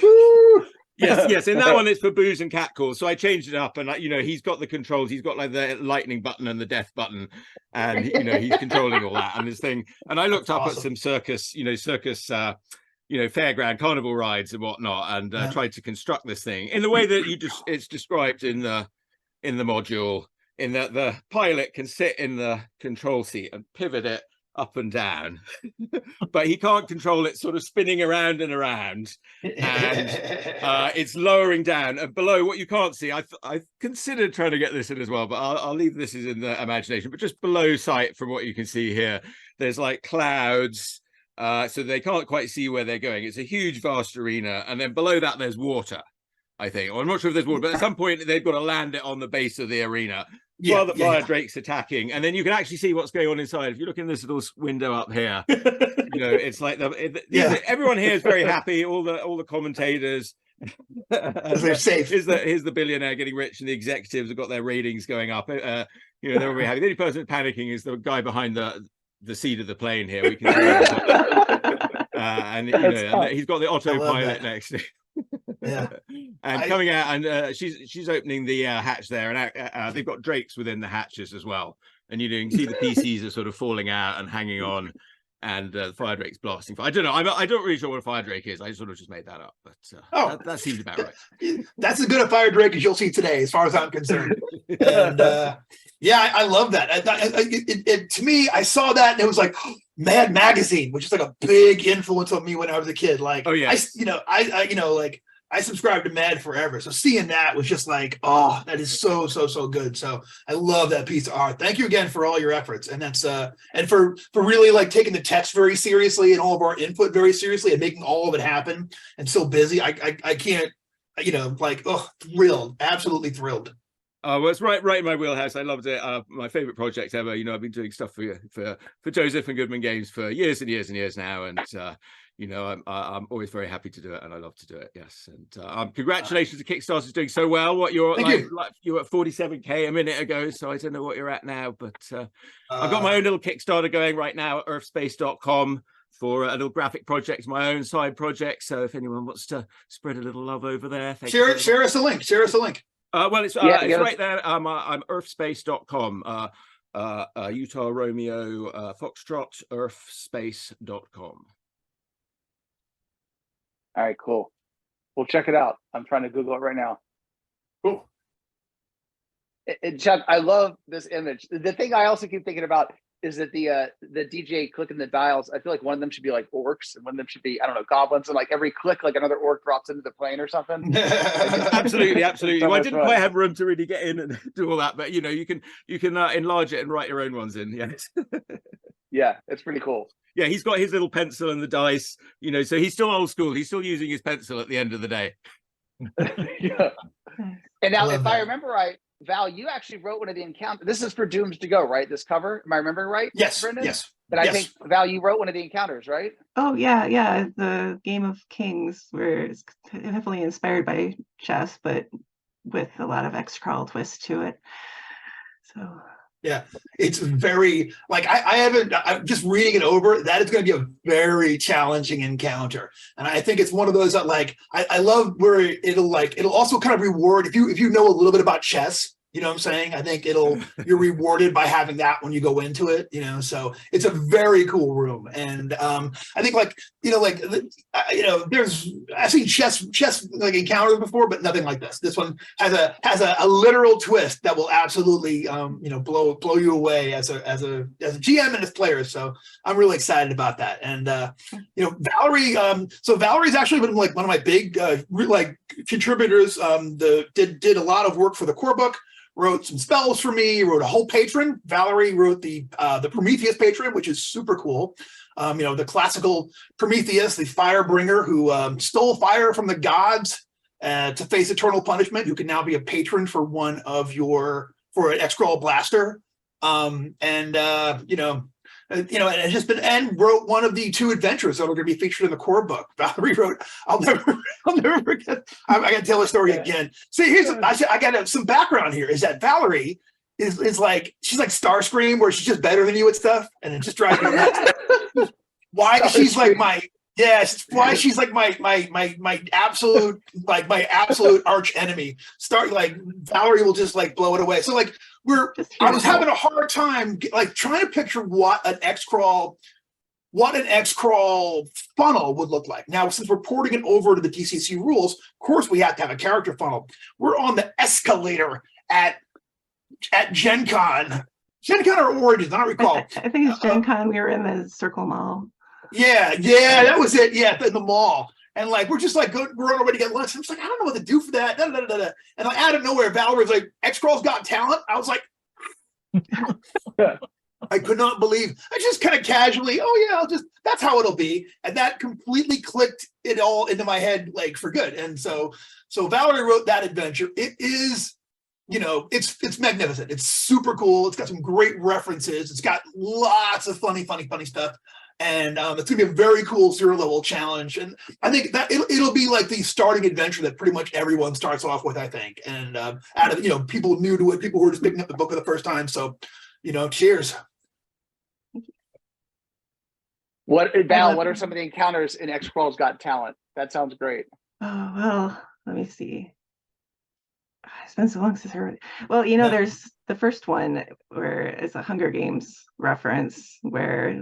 Yes. In that one, it's for booze and cat calls. So I changed it up, and he's got the controls. He's got like the lightning button and the death button, and he's controlling all that and this thing. And I looked up at some circus, fairground carnival rides and whatnot, and tried to construct this thing in the way that it's described in the module. In that the pilot can sit in the control seat and pivot it up and down, but he can't control it sort of spinning around and around, and it's lowering down and below. What you can't see, I've considered trying to get this in as well, but I'll leave this is in the imagination. But just below sight, from what you can see here, there's like clouds, so they can't quite see where they're going. It's a huge, vast arena, and then below that there's water, I think. Or I'm not sure if there's water, but at some point they've got to land it on the base of the arena. While the fire drake's attacking, and then you can actually see what's going on inside. If you look in this little window up here, it's like everyone here is very happy. All the commentators, they're safe. Here's the billionaire getting rich, and the executives have got their ratings going up. They're all very happy. The only person panicking is the guy behind the seat of the plane here. We can see and he's got the autopilot next to him. And coming out, and she's opening the hatch there, and they've got drakes within the hatches as well, and you can see the PCs are sort of falling out and hanging on, and the fire drake's blasting. I don't know. I don't really sure what a fire drake is. I sort of just made that up, but that seems about right. That's as good a fire drake as you'll see today, as far as I'm concerned. And I love that. To me, I saw that and it was like Mad Magazine, which is like a big influence on me when I was a kid. Like, I subscribed to Mad forever. So seeing that was just like, oh, that is so good. So I love that piece of art. Thank you again for all your efforts. And that's and for really like taking the text very seriously and all of our input very seriously and making all of it happen. And so busy. I can't, thrilled, absolutely thrilled. Well, it's right in my wheelhouse. I loved it. My favorite project ever. I've been doing stuff for Joseph and Goodman Games for years and years and years now, and I'm always very happy to do it, and I love to do it. Yes, and congratulations to Kickstarter's doing so well. What you were at 47k a minute ago, so I don't know what you're at now, but I've got my own little Kickstarter going right now at earthspace.com for a little graphic project, my own side project. So if anyone wants to spread a little love over there, share us a link. Well, it's right there. I'm earthspace.com. Utah Romeo Foxtrot earthspace.com. All right, cool. We'll check it out. I'm trying to Google it right now. Cool. Chuck, I love this image. The thing I also keep thinking about is that the DJ clicking the dials, I feel like one of them should be like orcs and one of them should be, I don't know, goblins, and like every click, like another orc drops into the plane or something. Absolutely. So well, I didn't quite have room to really get in and do all that, but you can enlarge it and write your own ones in. Yes. Yeah, it's pretty cool. Yeah, he's got his little pencil and the dice, so he's still old school. He's still using his pencil at the end of the day. Yeah. And now, if I remember right, Val, you actually wrote one of the encounters. This is for Dooms to Go, right? This cover. Am I remembering right? Yes. Brendan? Yes. But I think, Val, you wrote one of the encounters, right? Oh, yeah. The Game of Kings, where it's heavily inspired by chess, but with a lot of Xcrawl twist to it. So. Yeah, it's very I'm just reading it over. That is going to be a very challenging encounter, and I think it's one of those that I love where it'll also kind of reward if you know a little bit about chess. You know what I'm saying? I think you're rewarded by having that when you go into it, so it's a very cool room. And I think I've seen chess like encounters before, but nothing like this. This one has a literal twist that will absolutely, blow you away as a GM and as players. So I'm really excited about that. And, Valerie, so Valerie's actually been like one of my big, contributors, did a lot of work for the core book. Wrote some spells for me, wrote a whole patron. Valerie wrote the Prometheus patron, which is super cool. The classical Prometheus, the firebringer who stole fire from the gods to face eternal punishment, who can now be a patron for for an Xcrawl blaster. you know, and it's just been, and wrote one of the 2 adventures that are going to be featured in the core book. Valerie wrote, I'll never forget. I got to tell the story again. See, here's, I got some background here is that Valerie is like, she's like Starscream, where she's just better than you at stuff. And it just drives me nuts. Why she's like my, yes, why she's like my absolute, like my absolute arch enemy. Start like Valerie will just like blow it away. So like I was having a hard time like trying to picture what an Xcrawl funnel would look like. Now, since we're porting it over to the DCC rules, of course we have to have a character funnel. We're on the escalator at Gen Con. Gen Con or Origins, I don't recall. I think it's Gen Con. We were in the Circle Mall. Yeah, that was it. Yeah, in the mall. And like, we're just like, we're on our way to get lunch. I'm just like, I don't know what to do for that. And like, out of nowhere, Valerie's like, Xcrawl's got talent. I was like, I could not believe. I just kind of casually, oh yeah, that's how it'll be. And that completely clicked it all into my head, like for good. And so Valerie wrote that adventure. It is, you know, it's magnificent. It's super cool. It's got some great references. It's got lots of funny stuff. And it's gonna be a very cool 0-level challenge, and I think that it'll be like the starting adventure that pretty much everyone starts off with, I think. And out of, you know, people new to it, people who are just picking up the book for the first time. So, you know, cheers. What are some of the encounters in Xcrawl's Got Talent? That sounds great. Oh well, let me see. It's been so long since I heard. Well, you know, there's the first one where it's a Hunger Games reference where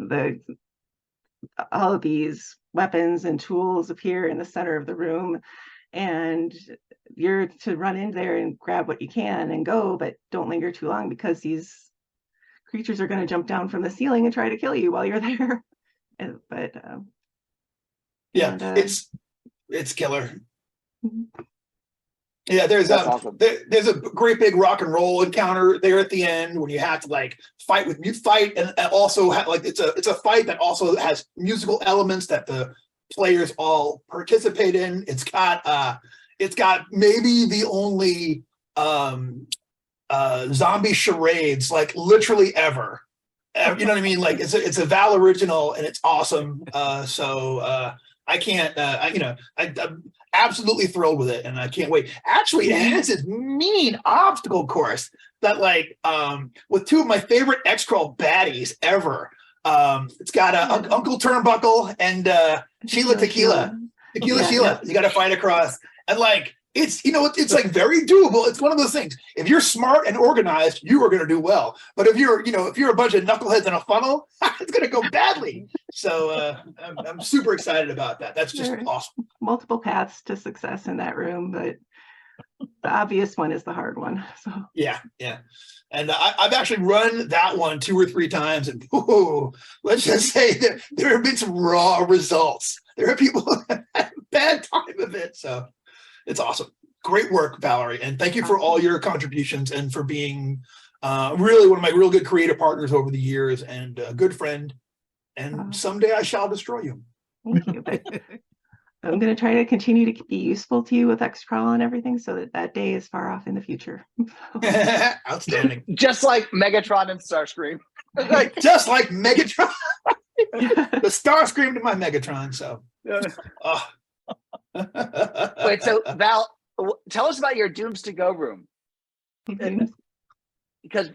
all of these weapons and tools appear in the center of the room, and you're to run in there and grab what you can and go, but don't linger too long because these creatures are going to jump down from the ceiling and try to kill you while you're there. It's killer. Yeah, there's awesome. There's a great big rock and roll encounter there at the end when you have to like fight and also have, like it's a fight that also has musical elements that the players all participate in. It's got maybe the only zombie charades like literally ever. You know what I mean? Like it's a Val original and it's awesome. I can't, I'm absolutely thrilled with it and I can't wait. Actually, it has this mean obstacle course that like, with 2 of my favorite Xcrawl baddies ever. It's got Uncle Turnbuckle and Sheila Tequila. Sheila, you got to fight across. And like, it's, you know, it's like very doable. It's one of those things. If you're smart and organized, you are going to do well. But if you're a bunch of knuckleheads in a funnel, it's going to go badly. So I'm super excited about that. That's just awesome. Multiple paths to success in that room, but the obvious one is the hard one. So yeah. And I've actually run that one 2 or 3 times, and let's just say that there have been some raw results. There are people who have had a bad time of it. So it's awesome. Great work, Valerie. And thank you for all your contributions and for being really one of my real good creative partners over the years and a good friend. And someday I shall destroy you. Thank you. But I'm going to try to continue to be useful to you with Xcrawl and everything so that day is far off in the future. Outstanding. Just like Megatron and Starscream. Just like Megatron. The Starscream to my Megatron. So. Wait, so Val, tell us about your Dooms to Go room. Because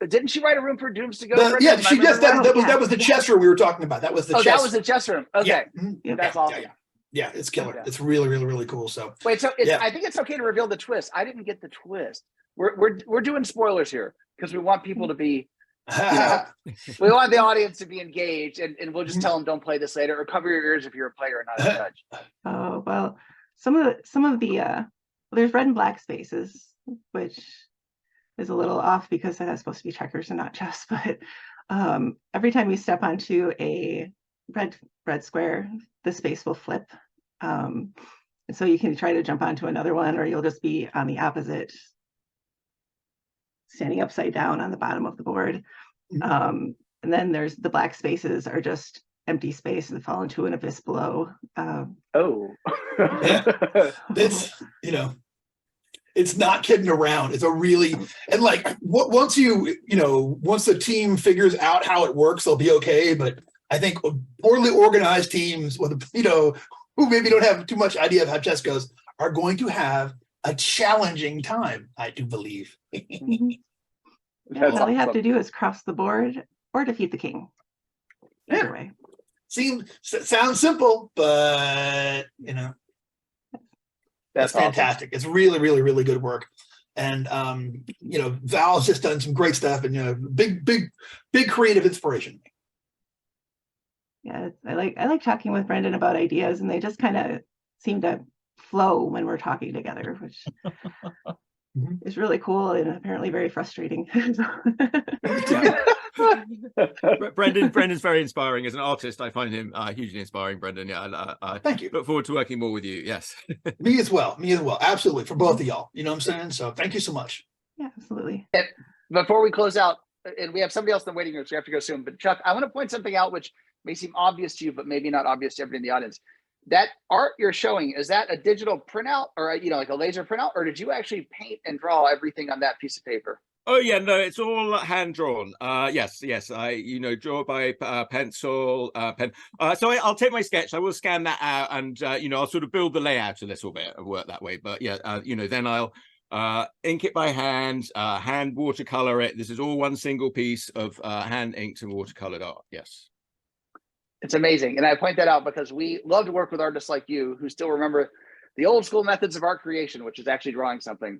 didn't she write a room for Dooms to Go? Yeah, she just that was the chess room we were talking about. That was the chess. That was the chess room. Okay, that's awesome. Yeah, it's killer. Yeah. It's really cool. So wait, so I think it's okay to reveal the twist. I didn't get the twist. We're doing spoilers here because we want people to be. We want the audience to be engaged, and we'll just tell them don't play this later, or cover your ears if you're a player and not a judge. Oh well, some of the there's red and black spaces, which is a little off because that's supposed to be checkers and not chess. But every time you step onto a red square, the space will flip, and so you can try to jump onto another one, or you'll just be on the opposite, standing upside down on the bottom of the board. And then there's the black spaces are just empty space and fall into an abyss below. It's It's not kidding around. It's a really, and like once once the team figures out how it works, they'll be okay. But I think poorly organized teams with, who maybe don't have too much idea of how chess goes are going to have a challenging time, I do believe. Yeah, all you have to do is cross the board or defeat the king. Either way. Sounds simple, but that's fantastic. It's really, really, really good work. And Val's just done some great stuff, and big creative inspiration. Yeah, I like talking with Brendan about ideas, and they just kind of seem to flow when we're talking together, which is really cool and apparently very frustrating. Brendan's very inspiring as an artist. I find him hugely inspiring, Brendan. Yeah, thank you. Look forward to working more with you. Yes. Me as well. Absolutely. For both of y'all. You know what I'm saying? So thank you so much. Yeah, absolutely. And before we close out, and we have somebody else in the waiting room, so we have to go soon. But Chuck, I want to point something out which may seem obvious to you, but maybe not obvious to everybody in the audience. That art you're showing, is that a digital printout or like a laser printout, or did you actually paint and draw everything on that piece of paper? Oh yeah, no, it's all hand drawn. Yes, I draw by pencil, pen. So I'll take my sketch. I will scan that out, and I'll sort of build the layout a little bit and work that way. But yeah, then I'll ink it by hand, hand watercolor it. This is all one single piece of hand inked and watercolored art. Yes. It's amazing. And I point that out because we love to work with artists like you who still remember the old school methods of art creation, which is actually drawing something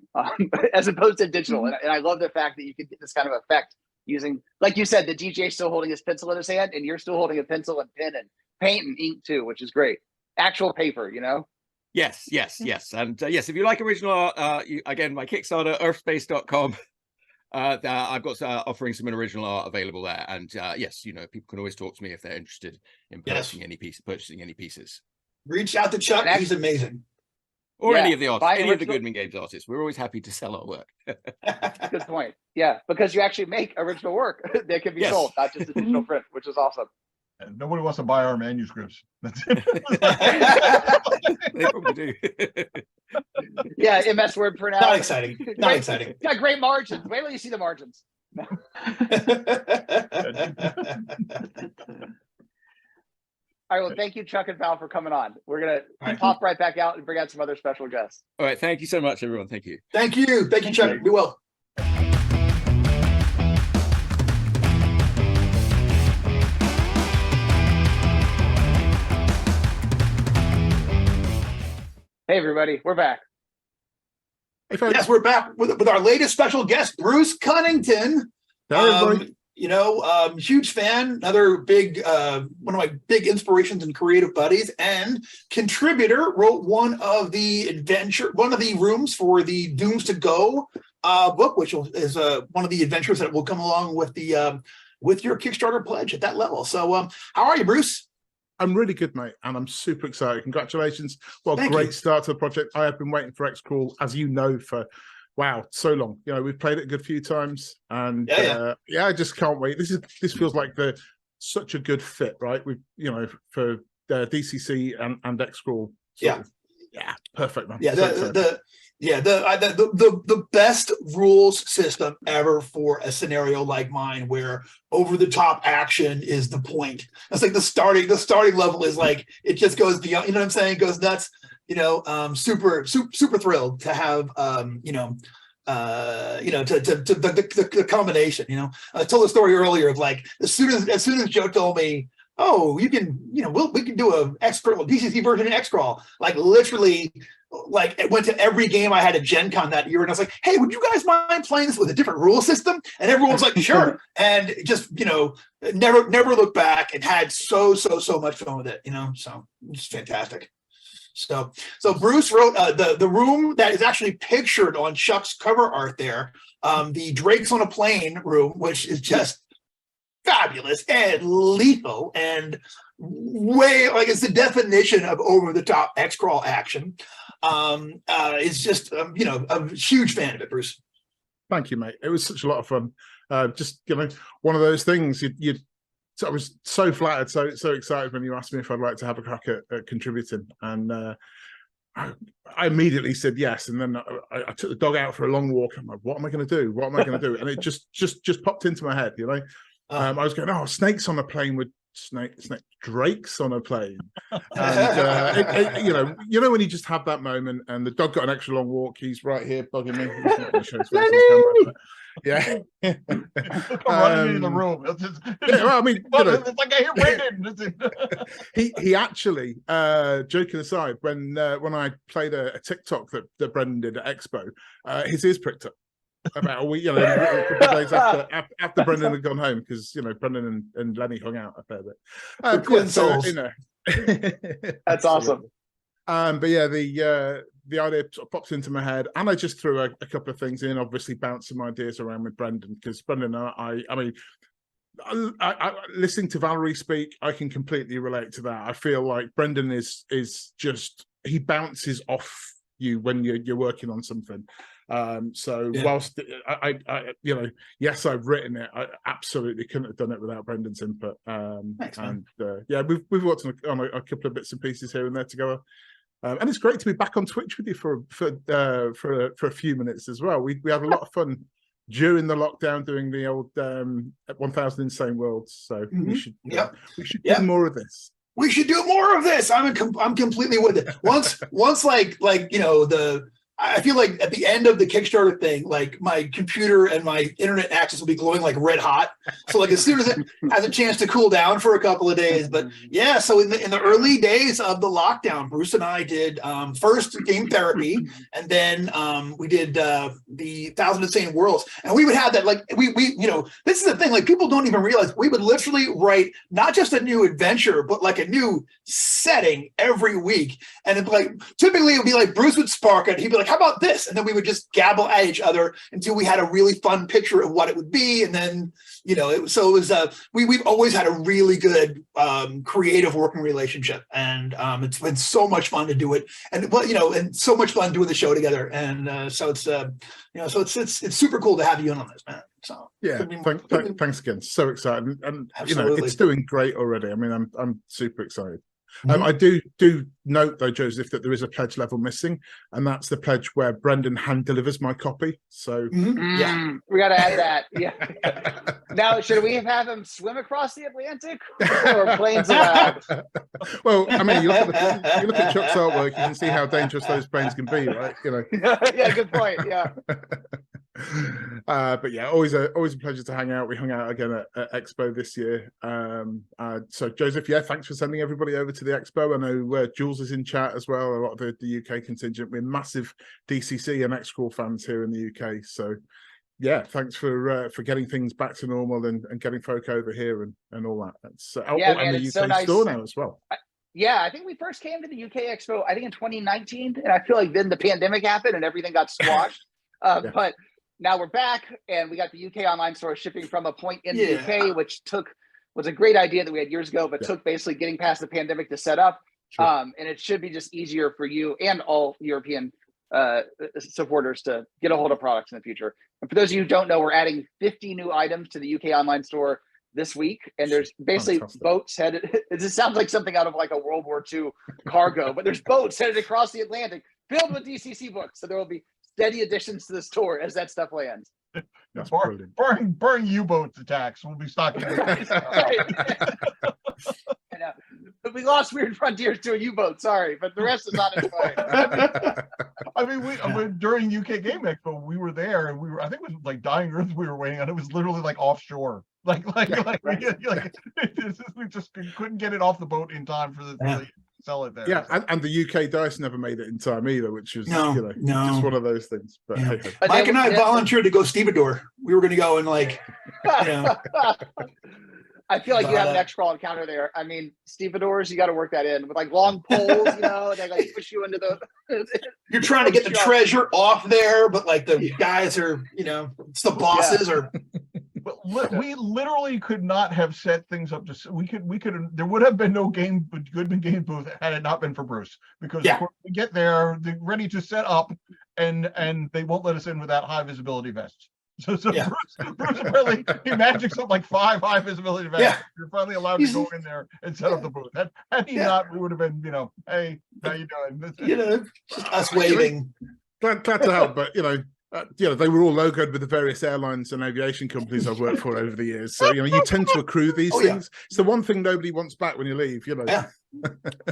as opposed to digital. And I love the fact that you can get this kind of effect using, like you said, the DJ still holding his pencil in his hand, and you're still holding a pencil and pen and paint and ink too, which is great. Actual paper, Yes. And yes, if you like original art, again, my Kickstarter, earthspace.com. I've got offering some original art available there, and yes, people can always talk to me if they're interested in purchasing any pieces. Reach out to Chuck; he's amazing. Or any of the artists, any of the Goodman Games artists. We're always happy to sell our work. Good point. Yeah, because you actually make original work that can be sold, not just a digital print, which is awesome. And nobody wants to buy our manuscripts. That's it. They probably do. Yeah, MS Word printout. Not exciting. Not exciting. Got great margins. Wait till you see the margins. All right, well, thank you, Chuck and Val, for coming on. We're going to pop right back out and bring out some other special guests. All right, thank you so much, everyone. Thank you. Thank you, Chuck. Be well. Hey, everybody, we're back. Hey, folks. Yes, we're back with our latest special guest, Bruce Cunnington. Huge fan, another big one of my big inspirations and creative buddies, and contributor. Wrote one of the rooms for the Dooms to Go book, which is one of the adventures that will come along with the with your Kickstarter pledge at that level. So, how are you, Bruce? I'm really good, mate, and I'm super excited. Congratulations. Well, great start to the project. I have been waiting for Xcrawl, as you know, for so long. We've played it a good few times, and I just can't wait. This feels like such a good fit, right? For DCC and Xcrawl. Perfect, man. The best rules system ever for a scenario like mine, where over the top action is the point. That's like the starting level is like, it just goes beyond, you know what I'm saying? It goes nuts, super thrilled to have, the combination, I told the story earlier of like, as soon as Joe told me, oh, you can, we can do a Xcrawl, DCC version of Xcrawl, like literally, like it went to every game I had at Gen Con that year, and I was like, hey, would you guys mind playing this with a different rule system? And everyone's like, sure. And just, never looked back, and had so much fun with it, so it's fantastic. So Bruce wrote the room that is actually pictured on Chuck's cover art there, the Drakes on a Plane room, which is just fabulous and lethal and way, like, it's the definition of over the top Xcrawl action. It's just a huge fan of it, Bruce. Thank you, mate. It was such a lot of fun. Just one of those things. I was so flattered, so excited when you asked me if I'd like to have a crack at contributing, and I immediately said yes, and then I took the dog out for a long walk. I'm like, what am I going to do? What am I going to do? And it just popped into my head, you know. I was going, oh, snakes on a plane with snake drakes on a plane, and you know when you just have that moment, and the dog got an extra long walk. He's right here bugging me. He's not going to show his face on camera, yeah. Running into the room. Yeah, well, I mean, it's like I hear Brendan. he actually, joking aside, when I played a TikTok that Brendan did at Expo, his ears pricked up about a week, a couple of days after Brendan had gone home, because Brendan and Lenny hung out a fair bit. Twin souls. That's awesome. But yeah, the idea sort of pops into my head, and I just threw a couple of things in, obviously bounce some ideas around with Brendan, because Brendan and I mean, listening to Valerie speak, I can completely relate to that. I feel like Brendan is just, he bounces off you when you're working on something. Whilst I yes, I've written it, I absolutely couldn't have done it without Brendan's input. Thanks, we've worked on a couple of bits and pieces here and there together. And it's great to be back on Twitch with you for a few minutes as well. We had a lot of fun during the lockdown doing the old 1000 Insane Worlds. So we should do more of this. We should do more of this. I'm completely with it. Once I feel like at the end of the Kickstarter thing, like my computer and my internet access will be glowing like red hot. So like as soon as it has a chance to cool down for a couple of days. But yeah, so in the early days of the lockdown, Bruce and I did first game therapy, and then we did the 1000 Insane Worlds. And we would have that, like we this is the thing, like people don't even realize we would literally write not just a new adventure, but like a new setting every week. And it'd be like, typically it would be like Bruce would spark it, he'd be like, how about this? And then we would just gabble at each other until we had a really fun picture of what it would be. And then, we've always had a really good creative working relationship. And it's been so much fun to do it. And and so much fun doing the show together. And so it's super cool to have you in on this, man. So yeah, thanks again. So excited. And absolutely. It's doing great already. I mean, I'm super excited. I do note though, Joseph, that there is a pledge level missing, and that's the pledge where Brendan hand delivers my copy. So yeah, we got to add that. Yeah. Now, should we have him swim across the Atlantic, or planes allowed? Well, I mean, you look at Chuck's artwork, you can see how dangerous those planes can be, right? Yeah, good point. Yeah. But yeah, always a pleasure to hang out. We hung out again at Expo this year. So Joseph, yeah, thanks for sending everybody over to the Expo. I know Jules is in chat as well. A lot of the UK contingent. We're massive DCC and Xcrawl fans here in the UK. So yeah, thanks for getting things back to normal and getting folk over here and all that. That's and the UK so nice. store now as well. Yeah, I think we first came to the UK Expo, I think in 2019, and I feel like then the pandemic happened and everything got squashed. But now we're back, and we got the UK online store shipping from a point in the UK, which was a great idea that we had years ago, but took basically getting past the pandemic to set up. Sure. And it should be just easier for you and all European supporters to get a hold of products in the future. And for those of you who don't know, we're adding 50 new items to the UK online store this week, and there's basically boats headed. It just sounds like something out of like a World War II cargo, but there's boats headed across the Atlantic filled with DCC books. So there will be steady additions to the store as that stuff lands. That's Burn U-boats attacks. We'll be stocking. We lost Weird Frontiers to a U-boat. Sorry, but the rest is not in play. I mean, during UK Game Expo, we were there, and I think it was like Dying Earth we were waiting on. It was literally like offshore. We just couldn't get it off the boat in time for the sell it there. Yeah, and the UK dice never made it in time either, which was just one of those things. But hey. Mike and I volunteered to go stevedore. We were going to go and like, I feel like you have an Xcrawl encounter there. I mean, stevedores, you got to work that in with like long poles, they like push you into the. You're trying to get the treasure off there, but like the guys are, it's the bosses or. We literally could not have set things up there would have been no Goodman game booth had it not been for Bruce, because we get there, they're ready to set up, and they won't let us in without high visibility vests. So Yeah. Bruce apparently he magics up like 5 high visibility vests. Yeah. You're finally allowed to go in there and set up the booth. Had he not, we would have been, hey, how you doing? Just us waving. Glad to help, but they were all logoed with the various airlines and aviation companies I've worked for over the years. So you tend to accrue these things. It's the one thing nobody wants back when you leave. Yeah.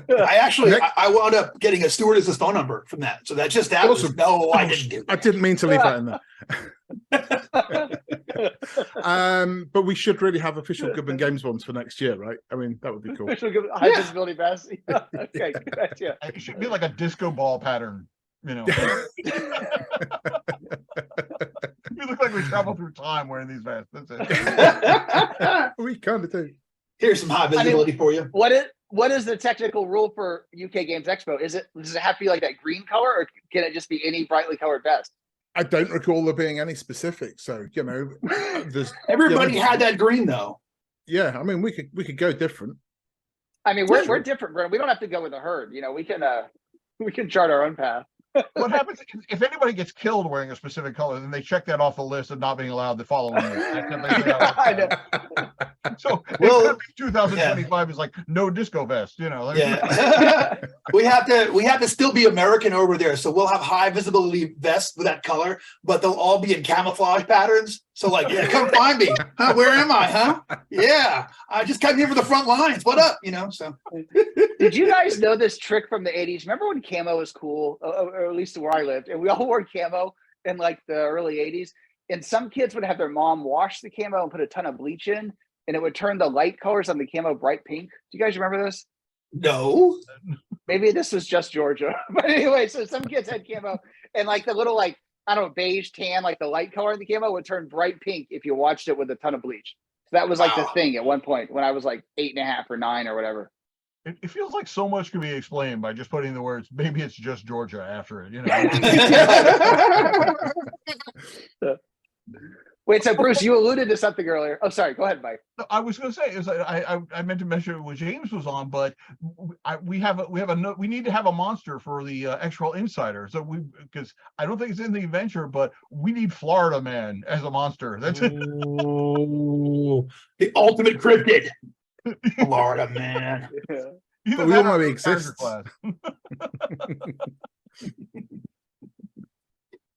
I wound up getting a stewardess's phone number from that. So that Awesome. was I didn't do that. I didn't mean to leave that in there. But we should really have official Goodman Games ones for next year, right? I mean, that would be cool. High visibility vests. Okay, good idea. It should be like a disco ball pattern. We look like we travel through time wearing these vests. That's it. We kind of do. Here's some high visibility for you. What is the technical rule for UK Games Expo? Does it have to be like that green color, or can it just be any brightly colored vest? I don't recall there being any specific. So there's everybody had that green though. Yeah, I mean we could go different. I mean we're different, Brent. We don't have to go with the herd. We can chart our own path. What happens if anybody gets killed wearing a specific color? Then they check that off the list of not being allowed the following year. I know. So 2025 is like no disco vest. Yeah. we have to still be American over there. So we'll have high visibility vests with that color, but they'll all be in camouflage patterns. So come find me. Huh? Where am I? Huh? Yeah, I just came here for the front lines. What up? So. Did you guys know this trick from the 80s? Remember when camo was cool, or at least where I lived, and we all wore camo in like the early 80s? And some kids would have their mom wash the camo and put a ton of bleach in, and it would turn the light colors on the camo bright pink. Do you guys remember this? No. Maybe this was just Georgia. But anyway, so some kids had camo, and like the little beige tan, like the light color in the camo would turn bright pink if you watched it with a ton of bleach. So that was like the thing at one point when I was like 8.5 or 9 or whatever. It feels like so much can be explained by just putting the words, maybe it's just Georgia after it, Wait, so Bruce, you alluded to something earlier. Oh, sorry. Go ahead, Mike. No, I was going to say I meant to mention it when James was on, but we need to have a monster for the Xcrawl Insider. So because I don't think it's in the adventure, but we need Florida Man as a monster. That's it. The ultimate cryptid. Florida Man. Yeah. But we all know he exists.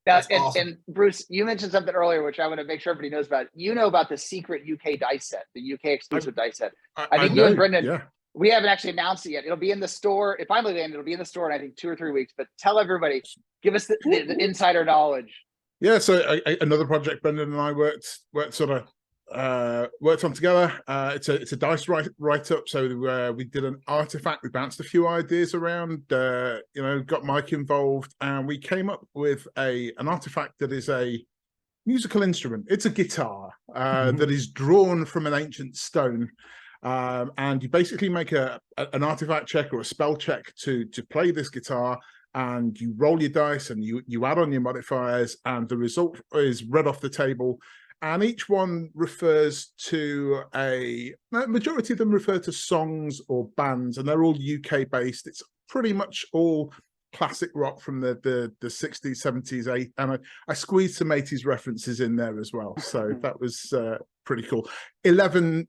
Now, Awesome. and Bruce, you mentioned something earlier, which I want to make sure everybody knows about. You know about the secret UK dice set, the UK exclusive dice set. I think you and Brendan, we haven't actually announced it yet. It'll be in the store. It finally landed. It'll be in the store in, I think, 2 or 3 weeks. But tell everybody, give us the insider knowledge. Yeah, so another project Brendan and I worked on together. It's a dice write up. So we did an artifact. We bounced a few ideas around. Got Mike involved, and we came up with an artifact that is a musical instrument. It's a guitar that is drawn from an ancient stone. And you basically make an artifact check or a spell check to play this guitar, and you roll your dice and you add on your modifiers, and the result is read off the table. And each one refers to majority of them refer to songs or bands, and they're all UK based. It's pretty much all classic rock from the 60s, 70s, 80s, and I squeezed some 80s references in there as well. So that was pretty cool. 11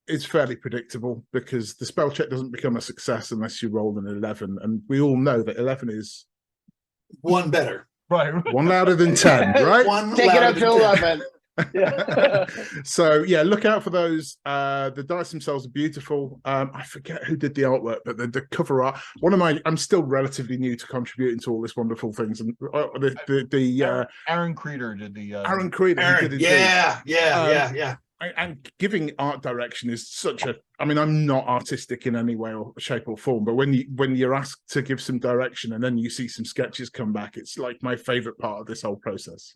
is fairly predictable because the spell check doesn't become a success unless you roll an 11, and we all know that 11 is one better. Right. One louder than 10, right? Take it up to 11. Yeah. So yeah, look out for those. The dice themselves are beautiful. I forget who did the artwork, but the cover art. I'm still relatively new to contributing to all this wonderful things, and Aaron Creeder did the. Aaron Creeder. Yeah. And giving art direction is such a. I mean, I'm not artistic in any way or shape or form, but when you're asked to give some direction and then you see some sketches come back, it's like my favorite part of this whole process,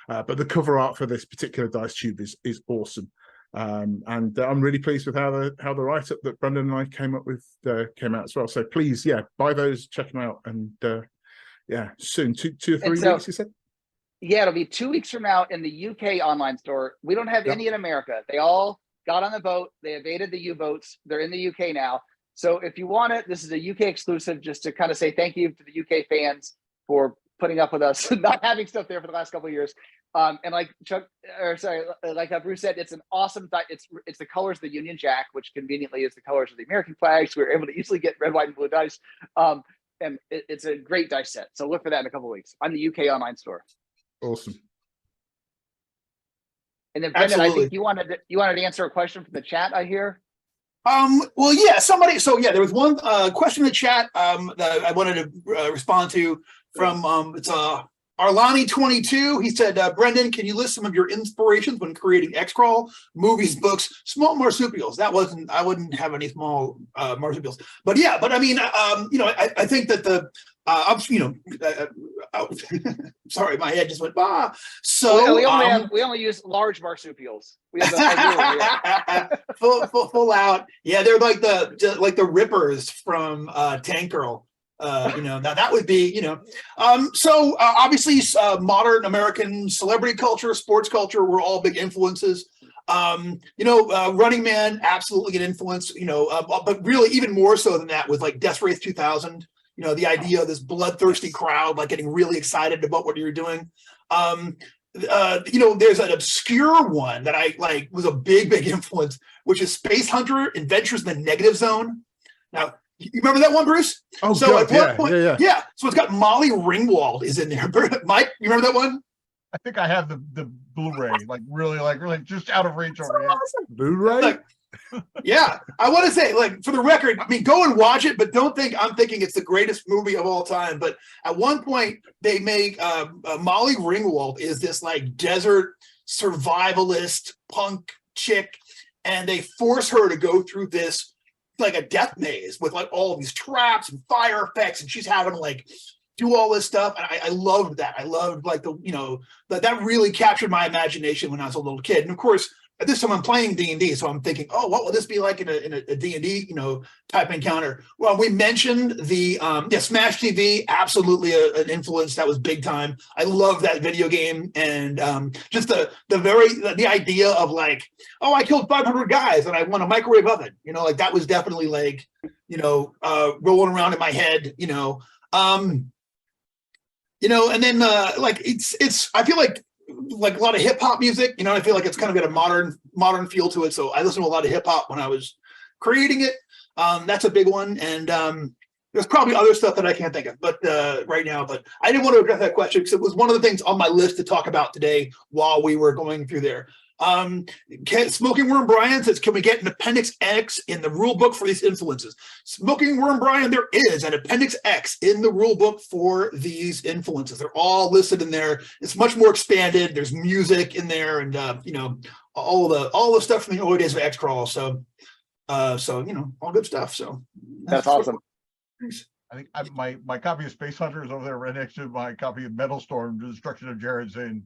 But the cover art for this particular dice tube is awesome, and I'm really pleased with how the write up that Brendan and I came up with came out as well. So please, buy those, check them out, and soon 2 or 3 weeks. You said. Yeah, it'll be 2 weeks from now in the UK online store. We don't have any in America. They all got on the boat. They evaded the U-boats. They're in the UK now. So if you want it, this is a UK exclusive, just to kind of say thank you to the UK fans for putting up with us not having stuff there for the last couple of years. And like Chuck, or sorry, like Bruce said, it's an awesome. It's the colors of the Union Jack, which conveniently is the colors of the American flag. So we were able to easily get red, white, and blue dice. And it's a great dice set. So look for that in a couple of weeks on the UK online store. Awesome. And then Brendan, Absolutely. I think you wanted to answer a question from the chat, I hear. Well, yeah, there was one question in the chat that I wanted to respond to from it's Arlani22. He said, Brendan, can you list some of your inspirations when creating Xcrawl, movies, books, small marsupials? I wouldn't have any small marsupials, but yeah, I mean, I think that sorry, my head just went so we only use large marsupials. We have full out. Yeah, they're like the rippers from Tank Girl. Now that would be, obviously modern American celebrity culture, sports culture were all big influences. Running Man, absolutely an influence, but really even more so than that was like Death Race 2000. The idea of this bloodthirsty crowd, like getting really excited about what you're doing. There's an obscure one that I like was a big influence, which is Space Hunter: Adventures in the Negative Zone. Now, you remember that one, Bruce? Oh, so God, at one point, yeah. So it's got Molly Ringwald is in there. Mike, you remember that one? I think I have the Blu-ray, like really just out of reach over here. Awesome. Blu-ray? Like, yeah, I want to say, like, for the record, I mean, go and watch it, but don't think I'm thinking it's the greatest movie of all time. But at one point, they make Molly Ringwald is this like desert survivalist punk chick, and they force her to go through this like a death maze with like all of these traps and fire effects, and she's having to like do all this stuff. And I loved that. I loved like that really captured my imagination when I was a little kid. And of course, at this time I'm playing D&D, so I'm thinking, oh, what will this be like in a D&D, type encounter? Well, we mentioned the Smash TV, absolutely an influence that was big time. I love that video game, and just the idea of like, oh, I killed 500 guys and I won a microwave oven, like that was definitely like, rolling around in my head, and then like it's I feel like a lot of hip hop music, I feel like it's kind of got a modern feel to it. So I listened to a lot of hip hop when I was creating it. That's a big one. And there's probably other stuff that I can't think of, but right now, but I didn't want to address that question because it was one of the things on my list to talk about today while we were going through there. Smoking Worm Brian says, can we get an Appendix X in the rule book for these influences? Smoking Worm Brian, there is an Appendix X in the rule book for these influences. They're all listed in there. It's much more expanded. There's music in there, and all the stuff from the early days of Xcrawl. So all good stuff. So that's awesome. Thanks. I think my copy of Space Hunter is over there right next to my copy of Metal Storm: The Destruction of Jared Zane.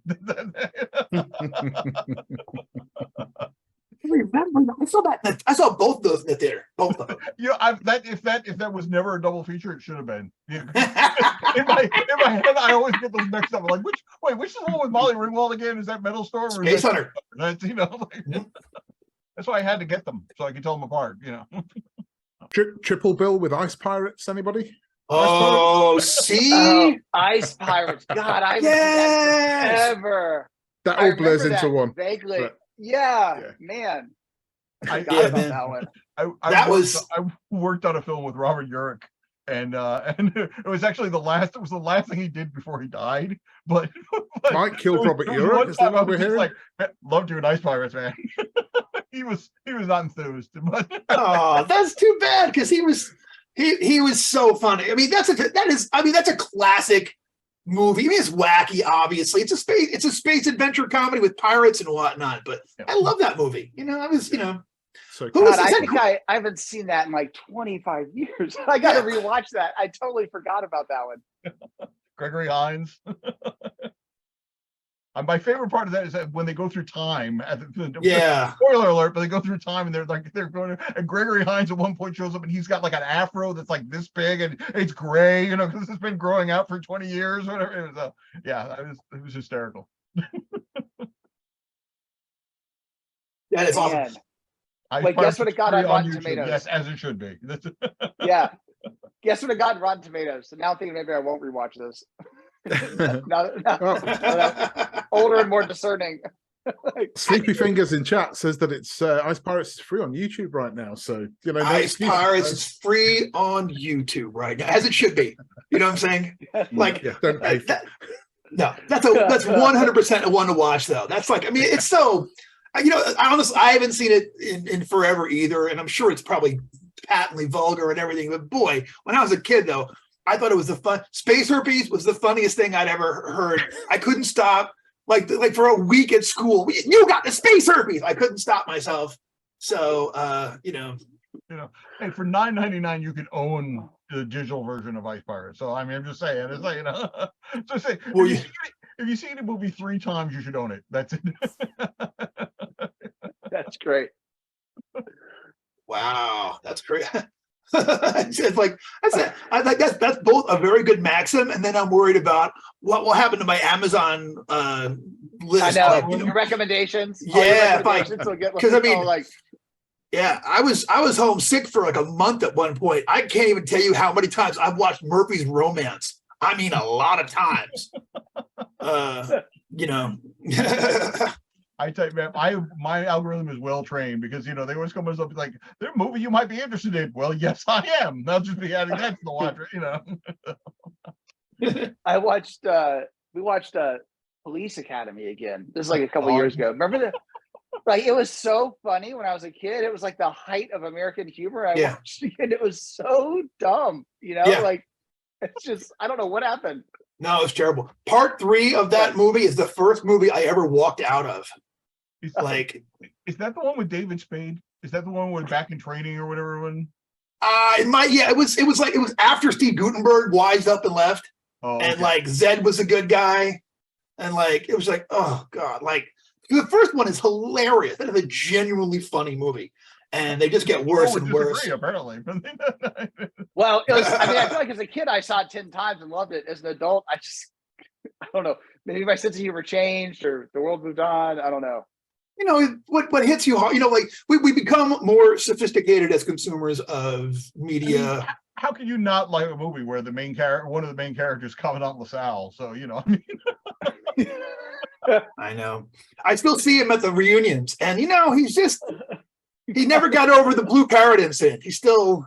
I saw both those in the theater. Both of them. If that was never a double feature, it should have been. In my head, I always get those mixed up. I'm like, which is the one with Molly Ringwald again? Is that Metal Storm or Space Hunter? That's that's why I had to get them so I could tell them apart. Triple bill with Ice Pirates, anybody? Oh, see? Ice Pirates. God, I haven't seen that ever. That all blurs into one. Vaguely. But, yeah, man. I forgot about that one. I worked on a film with Robert Urich, and it was actually the last thing he did before he died. But might kill Robert Urich. Is that what we're hearing? Like, loved you in Ice Pirates, man. he was not enthused. But oh, that's too bad because he was so funny. I mean, that's a classic movie. I mean, it's wacky, obviously. It's a space adventure comedy with pirates and whatnot. But I love that movie. So God, I think I haven't seen that in like 25 years. I got to rewatch that. I totally forgot about that one. Gregory Hines. My favorite part of that is that when they go through time, spoiler alert, but they go through time and they're going, and Gregory Hines at one point shows up and he's got like an afro that's like this big and it's gray, because it's been growing out for 20 years, whatever. It was, it was hysterical. That is awesome. Wait, guess what it got on Rotten Tomatoes? Yes, as it should be. Yeah. Guess what it got on Rotten Tomatoes? So now I'm thinking maybe I won't rewatch this. Older and more discerning. Sleepy Fingers in chat says that it's Ice Pirates is free on YouTube right now. So no Ice excuse, Pirates guys. is free on YouTube right now, as it should be. You know what I'm saying? Like, Yeah, don't pay for that, no, that's 100% a one to watch though. That's like, I mean, it's so, honestly, I haven't seen it in forever either, and I'm sure it's probably patently vulgar and everything. But boy, when I was a kid though, I thought it was Space Herpes was the funniest thing I'd ever heard. I couldn't stop. Like for a week at school, you got the space herpes. I couldn't stop myself. So, hey, for $9.99 you can own the digital version of Ice Pirates. So I mean, I'm just saying, it's like, so say Well, if you've seen the movie 3 times, you should own it. That's it. That's great. Wow, that's great. It's like that's both a very good maxim, and then I'm worried about what will happen to my Amazon list. I know, like, your recommendations. Yeah, because I mean, yeah, I was homesick for like a month at one point. I can't even tell you how many times I've watched Murphy's Romance. I mean, a lot of times. I tell you, man, my algorithm is well trained because they always come up like, "There's a movie you might be interested in." Well, yes, I am. They'll just be adding that to the watcher, We watched Police Academy again. This is like a couple years ago. Remember that? Like, it was so funny when I was a kid. It was like the height of American humor. I watched it, and it was so dumb. Like, it's just, I don't know what happened. No, it's terrible. Part 3 of that movie is the first movie I ever walked out of. Is that the one with David Spade? Is that the one with Back in Training or whatever one? It was after Steve Gutenberg wised up and left. Oh, and like Zed was a good guy. And like it was like, oh God, like the first one is hilarious. That is a genuinely funny movie. And they just get worse and worse. Apparently. Well, I feel like as a kid I saw it 10 times and loved it. As an adult, I don't know. Maybe my sense of humor changed or the world moved on. I don't know. What hits you hard, like we become more sophisticated as consumers of media. I mean, how can you not like a movie where one of the main characters Commandant LaSalle? So I know. I still see him at the reunions, and he never got over the blue parrot incident. He's still,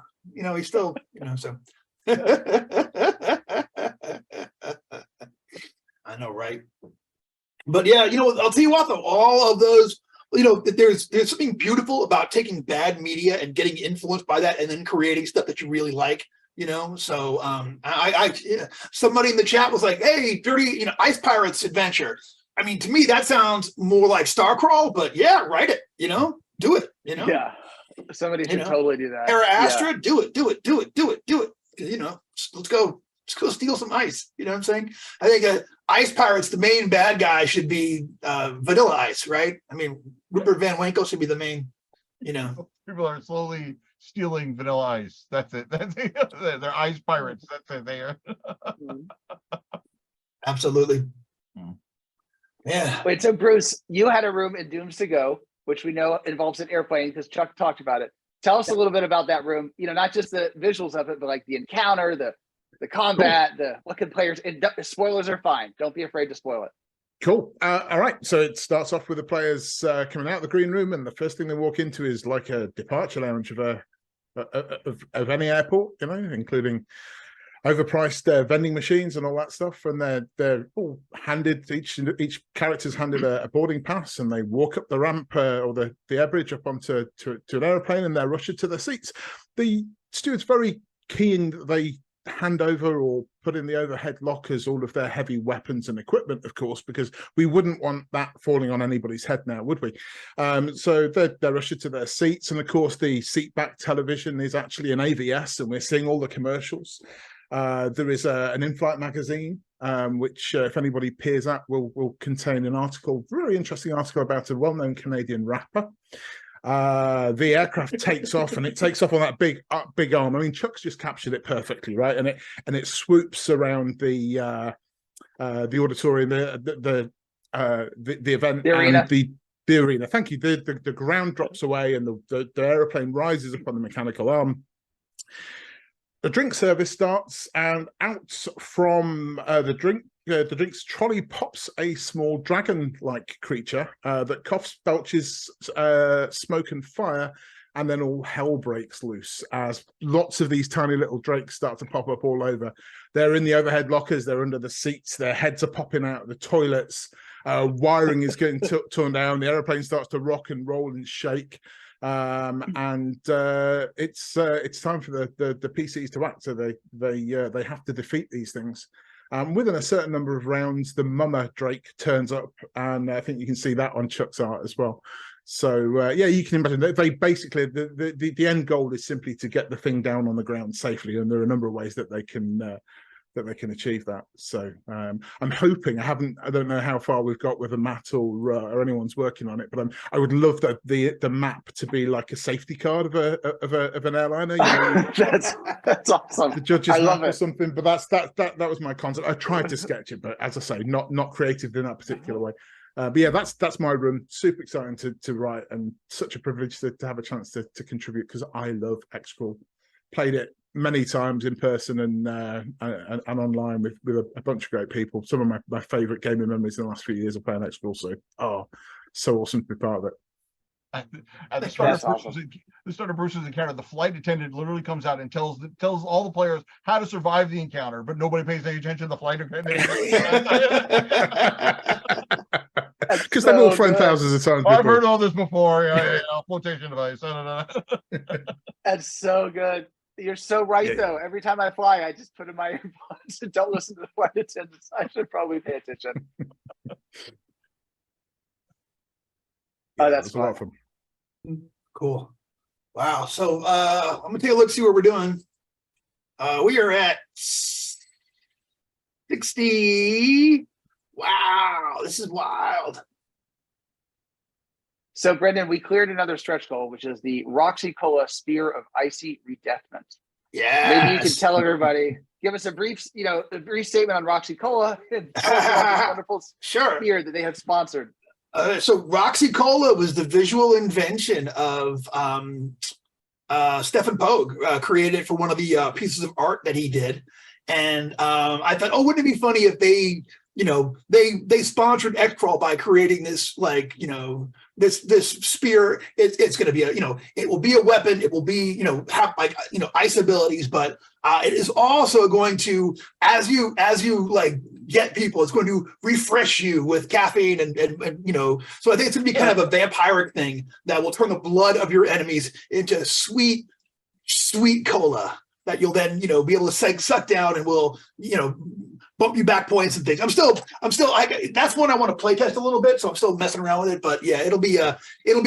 so. I know, right? But yeah, I'll tell you what though, all of those, there's something beautiful about taking bad media and getting influenced by that and then creating stuff that you really like, So somebody in the chat was like, hey, dirty, Ice Pirates adventure. I mean, to me, that sounds more like Starcrawl, but yeah, write it, do it, Yeah. Somebody should totally do that. Terra Astra, do it. Let's go steal some ice. You know what I'm saying? I think Ice Pirates, the main bad guy should be Vanilla Ice, right? I mean, Rupert Van Winkle should be the main, People are slowly stealing Vanilla Ice. That's it. They're Ice Pirates. That's it. They are. Absolutely. Yeah. Wait, so Bruce, you had a room in Dooms to Go, which we know involves an airplane because Chuck talked about it. Tell us a little bit about that room. Not just the visuals of it, but like the encounter, the combat, what can players. Spoilers are fine. Don't be afraid to spoil it. Cool. All right. So it starts off with the players coming out of the green room, and the first thing they walk into is like a departure lounge of any airport, including overpriced vending machines and all that stuff. And they're all handed, each character's handed a boarding pass, and they walk up the ramp or the air bridge up onto an airplane, and they're ushered to their seats. The steward's very keen that they hand over or put in the overhead lockers all of their heavy weapons and equipment, of course, because we wouldn't want that falling on anybody's head now, would we? So they're ushered to their seats, and of course the seat back television is actually an AVS, and we're seeing all the commercials. There is an in-flight magazine, which if anybody peers at will contain an article, very interesting article about a well-known Canadian rapper. The aircraft takes off, and it takes off on that big arm. I mean, Chuck's just captured it perfectly, right? And it swoops around the auditorium, the event, the arena. And the arena. Thank you. The ground drops away, and the airplane rises up on the mechanical arm. The drink service starts, and out from the drink the drink's trolley pops a small dragon-like creature that coughs, belches smoke and fire, and then all hell breaks loose as lots of these tiny little drakes start to pop up all over. They're in the overhead lockers, they're under the seats, their heads are popping out of the toilets, wiring is getting torn down, the aeroplane starts to rock and roll and shake. And it's time for the PCs to act. So they have to defeat these things. Within a certain number of rounds, the Mama Drake turns up, and I think you can see that on Chuck's art as well. So yeah, you can imagine they basically the end goal is simply to get the thing down on the ground safely, and there are a number of ways that they can achieve that. So I'm hoping, I don't know how far we've got whether Matt or anyone's working on it, but I would love the map to be like a safety card of an airliner. You know, that's awesome. The judge's I love map or it. something. But that was my concept. I tried to sketch it, but as I say, not creative in that particular way. But yeah, that's my run. Super exciting to write, and such a privilege to have a chance to contribute, because I love Xcrawl. Played it many times in person and online with a bunch of great people. Some of my favorite gaming memories in the last few years of playing Xcrawl. So awesome to be part of it. At the start of Bruce's encounter, the flight attendant literally comes out and tells all the players how to survive the encounter, but nobody pays any attention to the flight attendant. Because they've all flown thousands of times before. I've heard all this before. Yeah, flotation device. That's so good. You're so right, though. Every time I fly, I just put in my earbuds and don't listen to the flight attendants. I should probably pay attention. Oh, that's a lot of fun. Cool. Wow. So I'm gonna take a look, see what we're doing. We are at 60. Wow, this is wild. So, Brendan, we cleared another stretch goal, which is the Roxy Cola Spear of Icy Redeathment. Yeah. Maybe you can tell everybody, give us a brief statement on Roxy Cola and tell us about this wonderful spear that they have sponsored. So Roxy Cola was the visual invention of Stefan Pogue, created for one of the pieces of art that he did. And I thought, wouldn't it be funny if they sponsored Xcrawl by creating this, this spear. It's going to be it will be a weapon. It will be, have ice abilities, but it is also going to, as you get people, it's going to refresh you with caffeine and so I think it's going to be kind of a vampiric thing that will turn the blood of your enemies into sweet cola that you'll then be able to suck down and will bump you back points and things. I'm still that's one I want to play test a little bit, so I'm still messing around with it. But yeah, it'll be a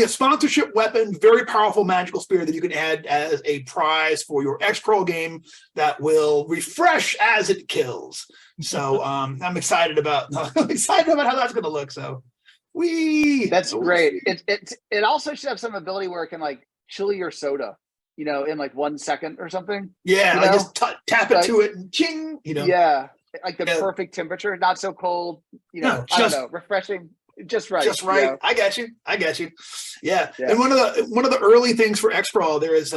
sponsorship weapon, very powerful magical spear that you can add as a prize for your Xcrawl game that will refresh as it kills. So I'm excited about how that's going to look. So that's great. It also should have some ability where it can chili your soda, in 1 second or something. Yeah, just tap it to it and ching. Yeah, the perfect temperature, not so cold. I don't know, refreshing, just right. Just right. I got you. Yeah. And one of the early things for Xcrawl, there is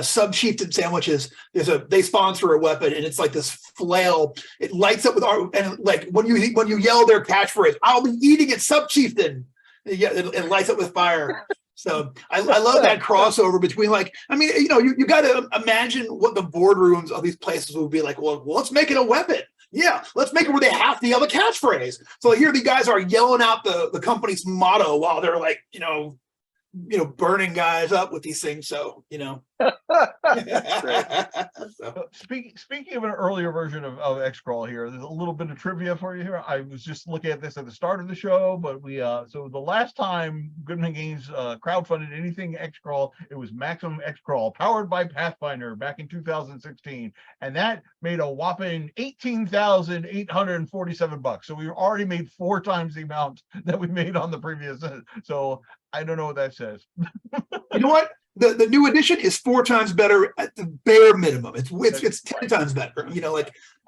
sub chieftain sandwiches. They sponsor a weapon, and it's like this flail. It lights up with art, and when you yell their catchphrase, "I'll be eating it, sub chieftain." Yeah, it lights up with fire. So I love that crossover between you got to imagine what the boardrooms of these places would be like. Well, let's make it a weapon. Yeah, let's make it where they have to yell the catchphrase. So here the guys are yelling out the company's motto while they're burning guys up with these things. So Speaking of an earlier version of Xcrawl here, there's a little bit of trivia for you here. I was just looking at this at the start of the show, but so the last time Goodman Games crowdfunded anything Xcrawl, it was Maximum Xcrawl, powered by Pathfinder, back in 2016, and that made a whopping $18,847. So we already made 4 times the amount that we made on the previous. So I don't know what that says. You know what? The new edition is 4 times better at the bare minimum. It's 10 times better.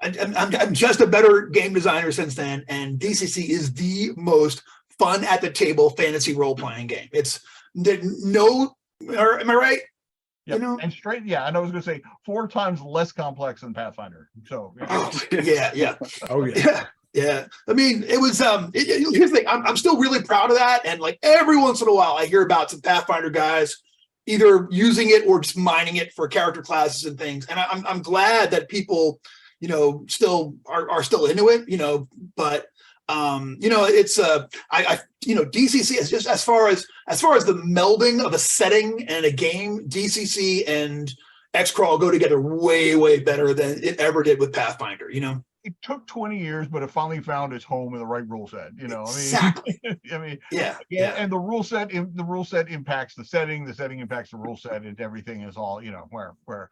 I'm just a better game designer since then, and DCC is the most fun at the table fantasy role playing game. Am I right? Yep. And straight, yeah. And I was going to say 4 times less complex than Pathfinder. So yeah. Oh yeah. Yeah. I mean, it was, here's the thing. I'm still really proud of that. And like every once in a while I hear about some Pathfinder guys either using it or just mining it for character classes and things. And I'm glad that people, you know, still are still into it, you know, but you know, it's you know, DCC is just as far as the melding of a setting and a game, DCC and Xcrawl go together way better than it ever did with Pathfinder, you know. It took 20 years, but it finally found its home in the right rule set. You know, Exactly. I mean, Yeah. and the rule set impacts the setting impacts the rule set, and everything is all, you know, where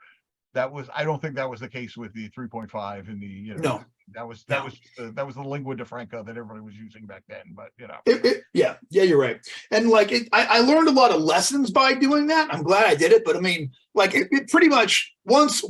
that was, I don't think that was the case with the 3.5 and the, you know, No. that was the lingua de franca that everybody was using back then. But you know, yeah, you're right. And like I learned a lot of lessons by doing that. I'm glad I did it, but I mean, like it pretty much once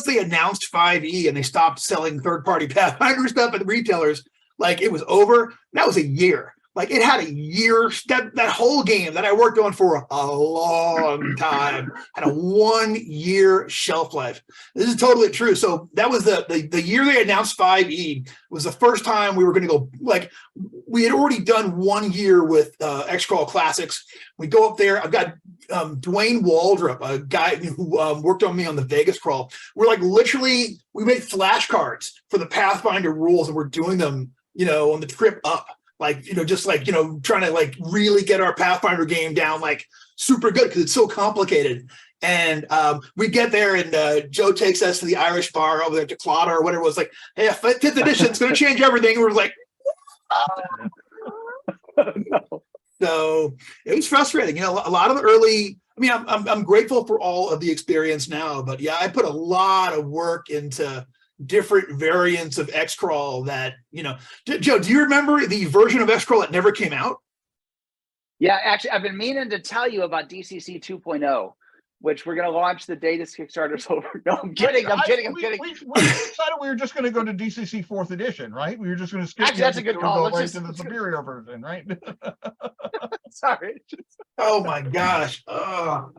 they announced 5e and they stopped selling third-party Pathfinder stuff at retailers, like it was over. That was a year. Like it had a year, that whole game that I worked on for a long time had a 1 year shelf life. This is totally true. So that was the year they announced 5e was the first time we were going to go, like we had already done 1 year with Xcrawl Classics. We go up there. I've got Dwayne Waldrop, a guy who worked on me on the Vegas crawl. We're like literally, we made flashcards for the Pathfinder rules and we're doing them, you know, on the trip up. Like, you know, just like, you know, trying to like really get our Pathfinder game down like super good because it's so complicated. And we get there and Joe takes us to the Irish bar over there to Claude or whatever it was, like, hey, 5th edition, it's going to change everything. And we're like, No. So it was frustrating. You know, a lot of the early, I mean, I'm grateful for all of the experience now, but yeah, I put a lot of work into different variants of Xcrawl that, you know, Joe, do you remember the version of Xcrawl that never came out? Yeah, actually, I've been meaning to tell you about DCC 2.0, which we're going to launch the day this Kickstarter's over. No, I'm kidding. I'm kidding. We decided we were just going to go to DCC 4th edition, right? We were just going to skip. Actually, that's a good call. Right to the superior version, right? Sorry. Oh my gosh. Oh.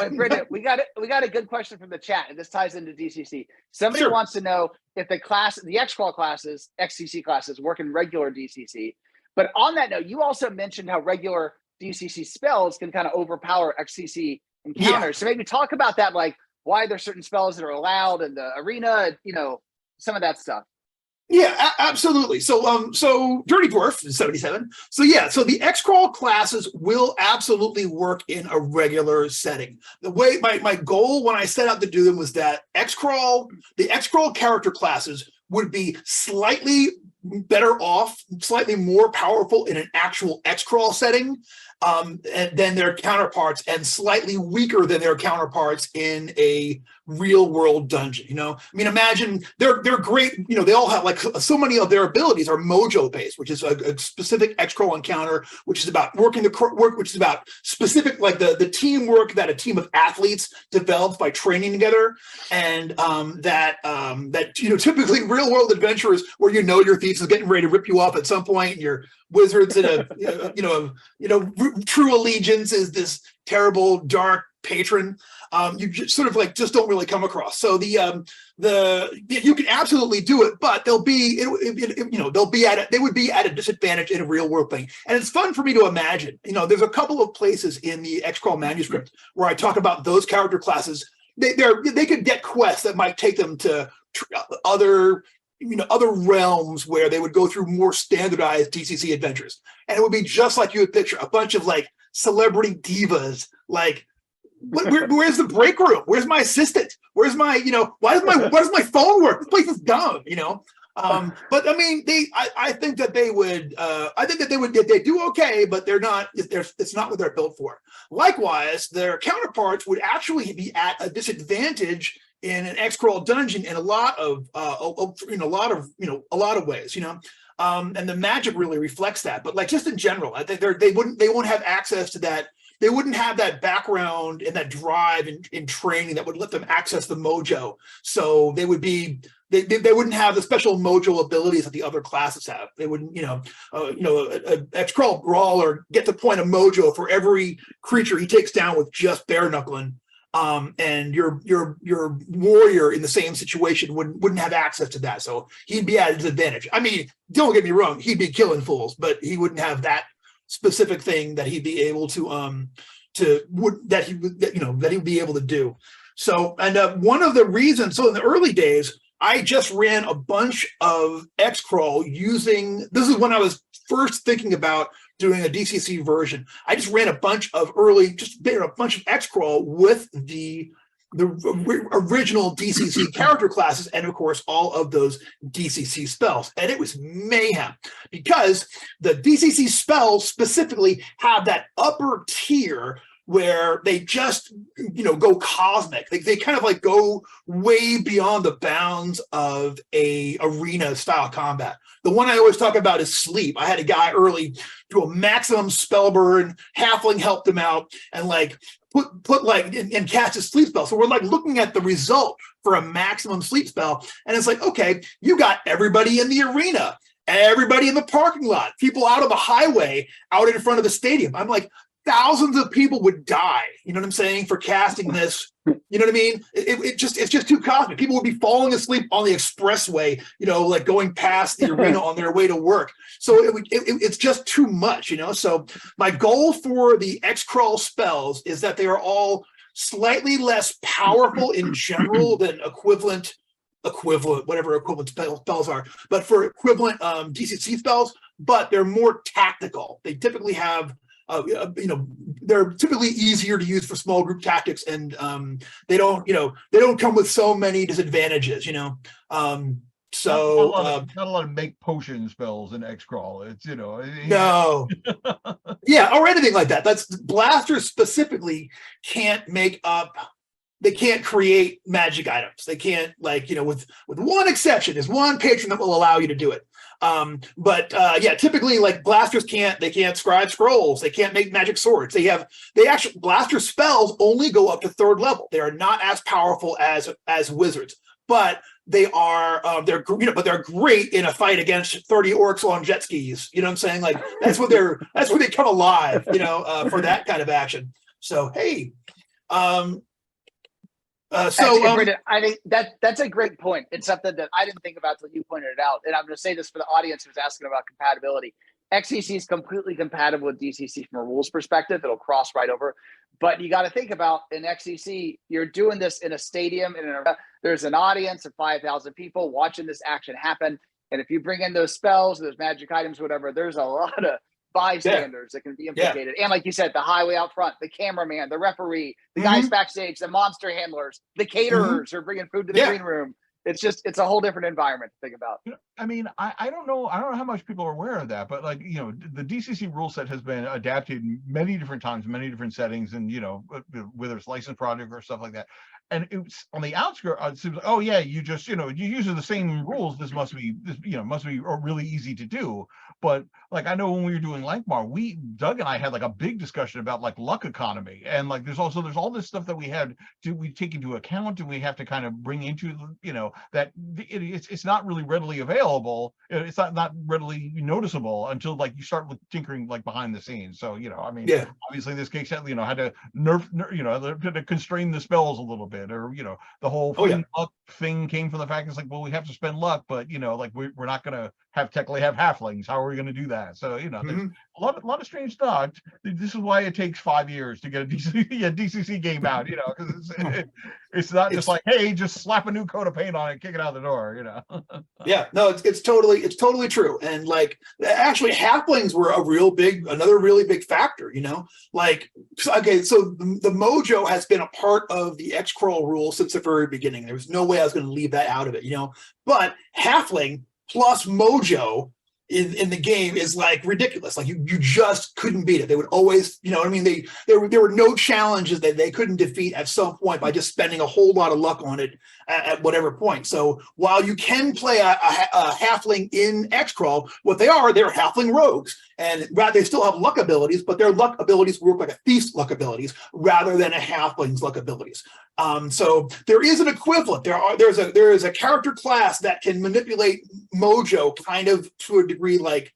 Wait, Bridget, we got a good question from the chat, and this ties into DCC. Somebody Sure. wants to know if the Xcrawl classes, XCC classes, work in regular DCC. But on that note, you also mentioned how regular DCC spells can kind of overpower XCC encounters. Yeah. So maybe talk about that, like why there's certain spells that are allowed in the arena, you know, some of that stuff. Yeah, absolutely. So, so Dirty Dwarf is 77. So yeah, so the Xcrawl classes will absolutely work in a regular setting. The way my goal when I set out to do them was that the Xcrawl character classes would be slightly better off, slightly more powerful in an actual Xcrawl setting than their counterparts, and slightly weaker than their counterparts in a real world dungeon. You know, I mean, imagine they're great. You know, they all have like so many of their abilities are mojo based, which is a specific Xcrawl encounter, which is about working the work, which is about specific like the teamwork that a team of athletes develops by training together, and that you know, typically real world adventurers where you know your thief is getting ready to rip you off at some point, and your wizards in a you know true allegiance is this terrible dark patron. You just sort of like just don't really come across. So you can absolutely do it, but they would be at a disadvantage in a real world thing. And it's fun for me to imagine. You know, there's a couple of places in the Xcrawl manuscript where I talk about those character classes. They could get quests that might take them to other realms where they would go through more standardized DCC adventures, and it would be just like you would picture a bunch of like celebrity divas, like where's the break room? Where's my assistant? Where's my, you know, why does my phone work? This place is dumb, you know. But I mean, I think that they would, they do okay, but it's not what they're built for. Likewise, their counterparts would actually be at a disadvantage in an Xcrawl dungeon in a lot of ways, you know. And the magic really reflects that. But like just in general, I think they won't have access to that. They wouldn't have that background and that drive in training that would let them access the mojo. So they would be they wouldn't have the special mojo abilities that the other classes have. They wouldn't, a Xcrawl brawler get to point a mojo for every creature he takes down with just bare knuckling. and your warrior in the same situation wouldn't have access to that, so he'd be at a disadvantage. I mean, don't get me wrong, he'd be killing fools, but he wouldn't have that specific thing that he'd be able to that he would be able to do. So, and one of the reasons, so in the early days, I just ran a bunch of Xcrawl using, this is when I was first thinking about doing a DCC version. I just ran a bunch of Xcrawl with the original DCC character classes, and of course all of those DCC spells, and it was mayhem because the DCC spells specifically have that upper tier where they just, go cosmic. They kind of like go way beyond the bounds of a arena style combat. The one I always talk about is sleep. I had a guy early do a maximum spell burn, halfling helped him out, and like put like and cast his sleep spell. So we're like looking at the result for a maximum sleep spell, and it's like, okay, you got everybody in the arena, everybody in the parking lot, people out on the highway, out in front of the stadium. I'm like, thousands of people would die, you know what I'm saying, for casting this. You know what I mean? It's just too cosmic. People would be falling asleep on the expressway, like going past the arena on their way to work. So it's just too much, So my goal for the Xcrawl spells is that they are all slightly less powerful in general than equivalent, whatever equivalent spells are, but for equivalent DCC spells, but they're more tactical. They typically have they're typically easier to use for small group tactics, and they don't come with so many disadvantages, So not a lot of make potion spells in Xcrawl. It's no, yeah, or anything like that. That's blasters specifically can't make up. They can't create magic items. They can't, with one exception, there's one patron that will allow you to do it. Yeah, typically like blasters they can't scribe scrolls. They can't make magic swords. Blaster spells only go up to 3rd level. They are not as powerful as wizards, but they are, they're great in a fight against 30 orcs on jet skis. You know what I'm saying? Like that's where they come alive, for that kind of action. So, hey, I think that's a great point. It's something that I didn't think about until you pointed it out. And I'm going to say this for the audience who's asking about compatibility. XCC is completely compatible with DCC from a rules perspective. It'll cross right over. But you got to think about in XCC, you're doing this in a stadium, there's an audience of 5,000 people watching this action happen. And if you bring in those spells, those magic items, whatever, there's a lot of bystanders that can be implicated. And like you said, the highway out front, the cameraman, the referee, the guys backstage, the monster handlers, the caterers who are bringing food to the green room. It's a whole different environment to think about. I mean, I don't know how much people are aware of that, but the DCC rule set has been adapted many different times, many different settings, and whether it's licensed project or stuff like that. And it's on the outskirts. It seems like, oh yeah, you just you using the same rules. This must be really easy to do. But like I know when we were doing Lankmar, Doug and I had like a big discussion about like luck economy, and like there's all this stuff that we take into account, and we have to kind of bring into that it's not really readily available. It's not readily noticeable until like you start with tinkering like behind the scenes. So obviously this case had to nerf to constrain the spells a little bit. Or the whole luck thing came from the fact it's like, well, we have to spend luck, but like we're not going to technically have halflings. How are we going to do that? So there's a lot of strange stuff. This is why it takes 5 years to get a DCC game out. Because it's not just like, hey, just slap a new coat of paint on it, kick it out the door. Yeah, no, it's totally true. And like actually, halflings were another really big factor. Like okay, so the mojo has been a part of the Xcrawl rule since the very beginning. There was no way I was going to leave that out of it, But halfling plus mojo in the game is like ridiculous. Like you just couldn't beat it. They would always, there were no challenges that they couldn't defeat at some point by just spending a whole lot of luck on it at whatever point. So while you can play a halfling in Xcrawl, they're halfling rogues, and they still have luck abilities, but their luck abilities work like a thief's luck abilities rather than a halfling's luck abilities. So there is an equivalent. There is a character class that can manipulate mojo kind of to a degree like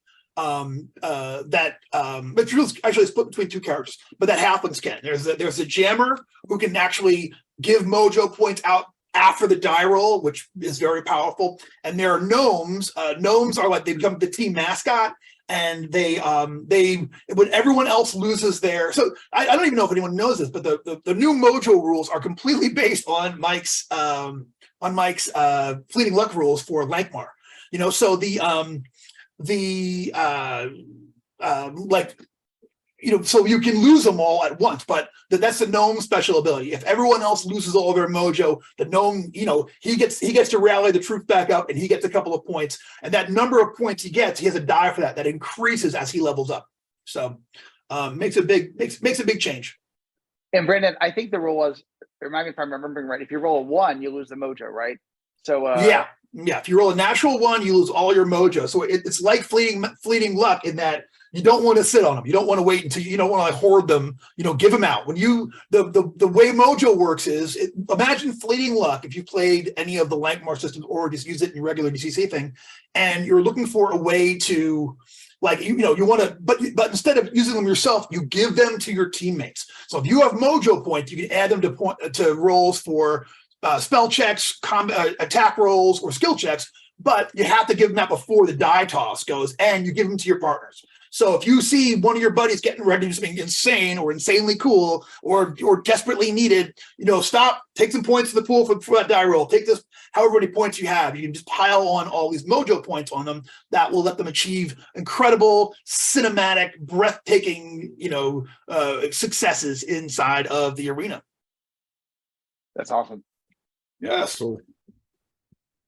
materials actually split between two characters, but that halflings can. There's a jammer who can actually give mojo points out after the die roll, which is very powerful. And there are gnomes. Gnomes are like, they become the team mascot, and they when everyone else loses their, so I don't even know if anyone knows this, but the new mojo rules are completely based on Mike's fleeting luck rules for Lankmar. You know, so so you can lose them all at once, but that's the gnome special ability. If everyone else loses all their mojo, the gnome, you know, he gets to rally the troops back up, and he gets a couple of points. And that number of points he gets, he has a die for that increases as he levels up. So makes a big change. And Brandon, I think the rule was, remind me if I'm remembering right, if you roll a 1, you lose the mojo, right? So yeah. If you roll a natural 1, you lose all your mojo. So it's like fleeting luck in that you don't want to sit on them. You don't want to wait until you don't want to like hoard them. You know, give them out. When you the way mojo works is, imagine fleeting luck if you played any of the Lankmar systems or just use it in your regular DCC thing, and you're looking for a way to, like, you want to, but instead of using them yourself, you give them to your teammates. So if you have mojo points, you can add them to rolls for spell checks, attack rolls, or skill checks, but you have to give them out before the die toss goes, and you give them to your partners. So if you see one of your buddies getting ready to do something insane or insanely cool or desperately needed, stop, take some points to the pool for that die roll. Take this, however many points you have. You can just pile on all these mojo points on them. That will let them achieve incredible, cinematic, breathtaking, successes inside of the arena. That's awesome. Yes. Cool.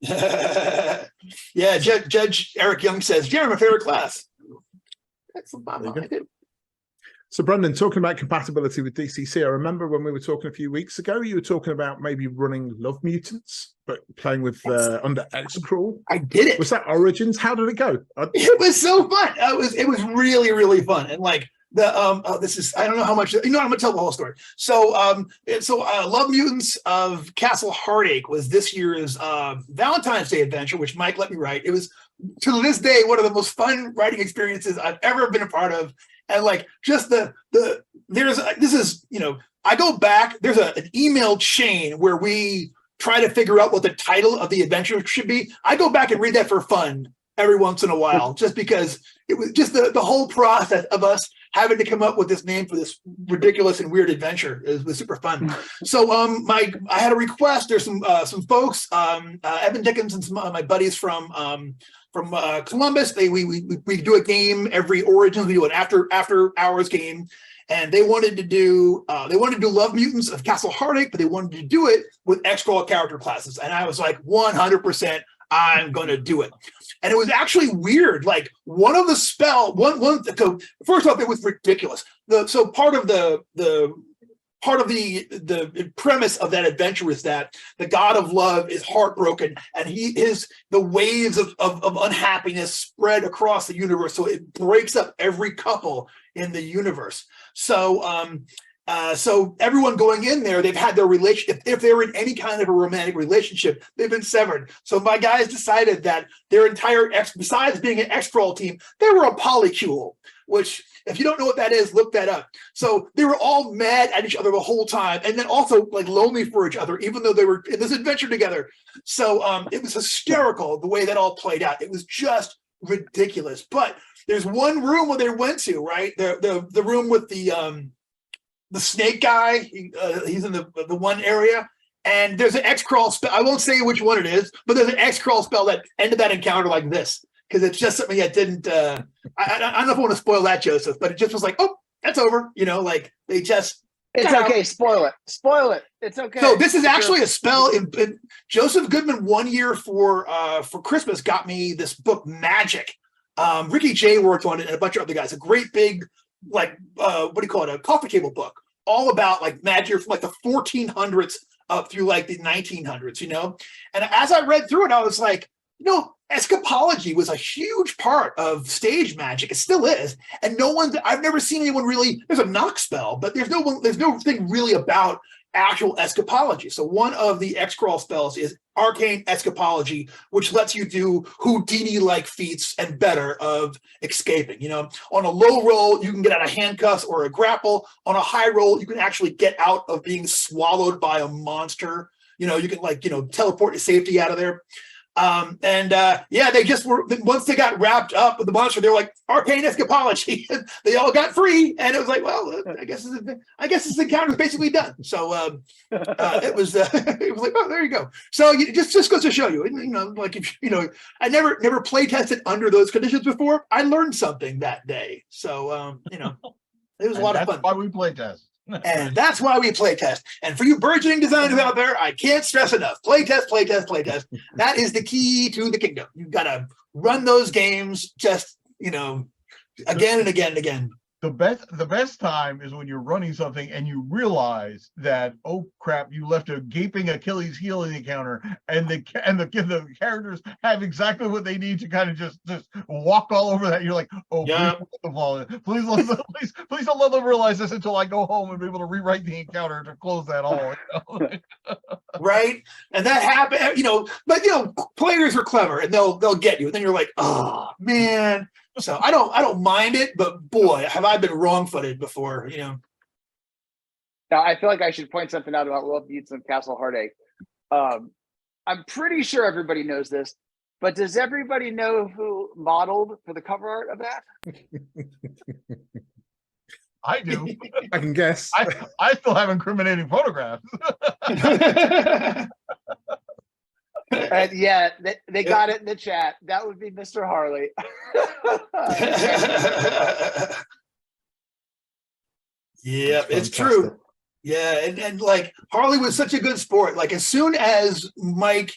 Yeah, Judge Eric Young says, Jeremy, my favorite class. Excellent. I do. So, Brendan, talking about compatibility with DCC, I remember when we were talking a few weeks ago, you were talking about maybe running Love Mutants, but playing with under Xcrawl. I did it. Was that Origins? How did it go? It was so fun. It was really, really fun. And like this is, I don't know how much, I'm gonna tell the whole story. So Love Mutants of Castle Heartache was this year's Valentine's Day adventure, which Mike let me write. It was, to this day, one of the most fun writing experiences I've ever been a part of. And like, just I go back, there's an email chain where we try to figure out what the title of the adventure should be. I go back and read that for fun every once in a while, just because it was just the whole process of us having to come up with this name for this ridiculous and weird adventure. It was super fun. So I had a request. There's some folks, Evan Dickens and some of my buddies from Columbus. We do a game every Origins. We do an after hours game, and they wanted to do Love Mutants of Castle Heartache, but they wanted to do it with Xcrawl character classes. And I was like, 100%, I'm going to do it. And it was actually weird. Like, one of the so first off, it was ridiculous. So part of the premise of that adventure is that the god of love is heartbroken, and the waves of unhappiness spread across the universe. So it breaks up every couple in the universe. So everyone going in there, they've had their relationship. If they're in any kind of a romantic relationship, they've been severed. So my guys decided that their entire besides being an Xcrawl team, they were a polycule, which, if you don't know what that is, look that up. So they were all mad at each other the whole time, and then also like lonely for each other, even though they were in this adventure together. So it was hysterical the way that all played out. It was just ridiculous. But there's one room where they went to, right? The room with the snake guy. He's in the one area, and there's an Xcrawl spell. I won't say which one it is, but there's an Xcrawl spell that ended that encounter like this, because it's just something that didn't. I don't know if I want to spoil that, Joseph, but it just was like, oh, that's over. Like they just. It's okay. Spoil it. Spoil it. It's okay. So this is actually a spell. In Joseph Goodman, one year for Christmas, got me this book, Magic. Ricky J worked on it, and a bunch of other guys. A great big, like, what do you call it? A coffee table book, all about like magic from like the 1400s up through like the 1900s. And as I read through it, I was like, escapology was a huge part of stage magic. It still is. And I've never seen anyone really, there's a knock spell, but there's no thing really about actual escapology. So one of the Xcrawl spells is Arcane Escapology, which lets you do Houdini-like feats and better of escaping. You know, on a low roll, you can get out of handcuffs or a grapple. On a high roll, you can actually get out of being swallowed by a monster. You know, you can like, you know, teleport to safety out of there. Yeah, they just were, once they got wrapped up with the monster, they're like, Arcane Escapology. They all got free, and it was like, well, I guess this encounter is basically done. So it was it was like, oh, there you go. So just goes to show you, you know, like, if you know, I never play tested under those conditions before. I learned something that day. So you know, it was a lot of fun. That's why we play test. And that's why we play test. And for you burgeoning designers out there, I can't stress enough. Play test, play test, play test. That is the key to the kingdom. You've got to run those games just, you know, again and again and again. The best time is when you're running something and you realize that, oh crap, you left a gaping Achilles heel in the encounter, and the characters have exactly what they need to kind of just walk all over that. You're like, oh, Yeah. please don't let them realize this until I go home and be able to rewrite the encounter to close that all. You know? Right? And that happened, you know, but you know, players are clever and they'll get you. And then you're like, oh man. So I don't mind it, but boy, have I been wrong-footed before, you know. Now, I feel like I should point something out about Love Beats and Castle Heartache. I'm pretty sure everybody knows this, but does everybody know who modeled for the cover art of that? I do. I can guess. I still have incriminating photographs. And yeah, they got it in the chat. That would be Mr. Harley. Yeah, it's Fantastic. true. Yeah, and like Harley was such a good sport. Like as soon as Mike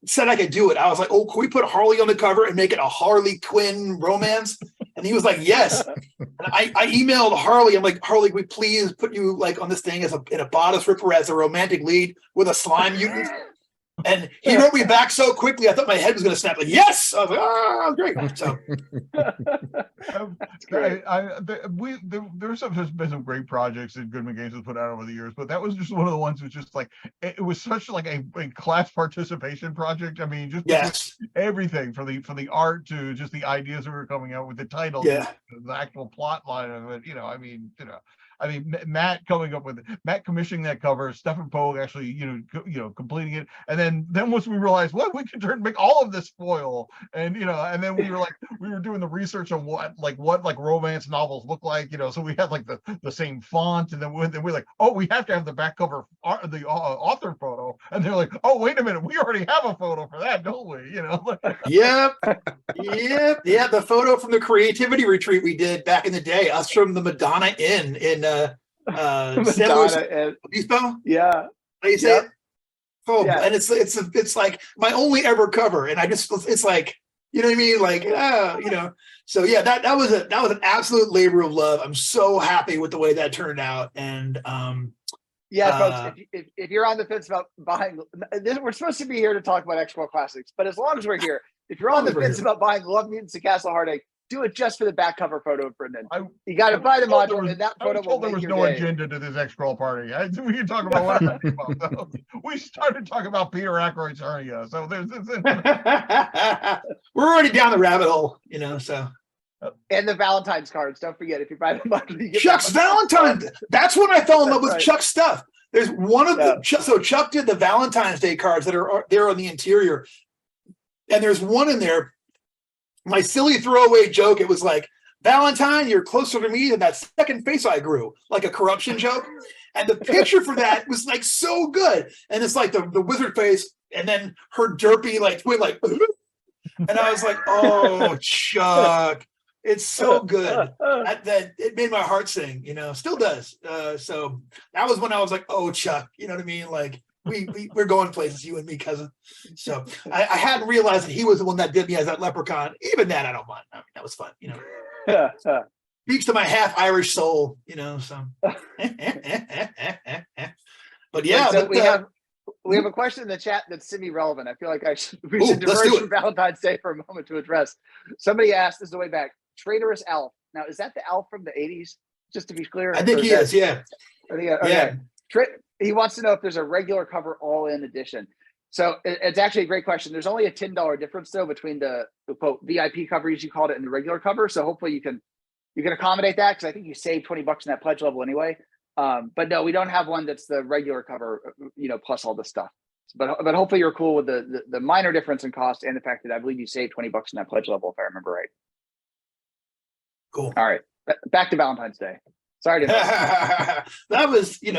said I could do it, I was like, oh, can we put Harley on the cover and make it a Harley Quinn romance? And he was like, yes. And I emailed Harley. I'm like, Harley, can we please put you like on this thing as in a bodice ripper as a romantic lead with a slime mutant? And he wrote me back so quickly, I thought my head was going to snap. Like, yes! I was like, oh, great. So, there's been some great projects that Goodman Games has put out over the years, but that was just one of the ones that was just like, it was such like a class participation project. I mean, just yes. everything from the art to just the ideas that were coming out with the title, Yeah. the actual plot line of it. You know, I mean, Matt commissioning that cover, Stefan Pogue actually, you know, completing it, and then once we realized, what, we could make all of this foil, and you know, and then we were doing the research on what romance novels look like, you know, so we had like the same font, and then we're like, oh, we have to have the back cover the author photo, and they're like, oh, wait a minute, we already have a photo for that, don't we? You know. Yep. The photo from the creativity retreat we did back in the day, us from the Madonna Inn in Madonna Obispo. Yeah. How you say Yep. it? Oh, Yeah. and it's like my only ever cover, and it's like, you know what I mean, like you know. So yeah, that was an absolute labor of love. I'm so happy with the way that turned out, and Yeah, folks, if you're on the fence about buying, we're supposed to be here to talk about Xcrawl Classics, but as long as we're here, if you're on the fence about buying Love Mutants and Castle Heartache, do it just for the back cover photo of Brendan. You got to buy the module, and that photo will make your day. There was no agenda to this Xcrawl party. We can talk about whatever we want. We started talking about Peter Ackroyd's hernia, so there's we're already down the rabbit hole, you know. So. And the Valentine's cards. Don't forget, if you buy the module, you get Chuck's Valentine. That's when I fell in love with right. Chuck's stuff. There's one of the so Chuck did the Valentine's Day cards that are there on the interior, and there's one in there. My silly throwaway joke, it was like, Valentine, you're closer to me than that second face I grew, like a corruption joke. And the picture for that was like so good. And it's like the wizard face, and then her derpy like twin, like, and I was like, oh, Chuck, it's so good. That it made my heart sing, you know, still does. So that was when I was like, oh, Chuck, you know what I mean? Like, we're going places, you and me, cousin. So I hadn't realized that he was the one that did me as that leprechaun. Even that I don't mind. I mean, that was fun, you know. Speaks to my half Irish soul, you know. So, but yeah, so we have a question in the chat that's semi-relevant. I feel like we should diverge from Valentine's Day for a moment to address. Somebody asked, this is the way back, Traitorous Elf. Now, is that the elf from the 80s? Just to be clear, I think he is. Yeah. Okay. Yeah. he wants to know if there's a regular cover all-in edition. So it's actually a great question. There's only a $10 difference though between the quote VIP cover, as you called it, and the regular cover. So hopefully you can accommodate that, because I think you save $20 in that pledge level anyway. But no, we don't have one that's the regular cover, plus all the stuff. But hopefully you're cool with the minor difference in cost and the fact that I believe you saved $20 in that pledge level, if I remember right. Cool. All right, back to Valentine's Day. Sorry to that was, we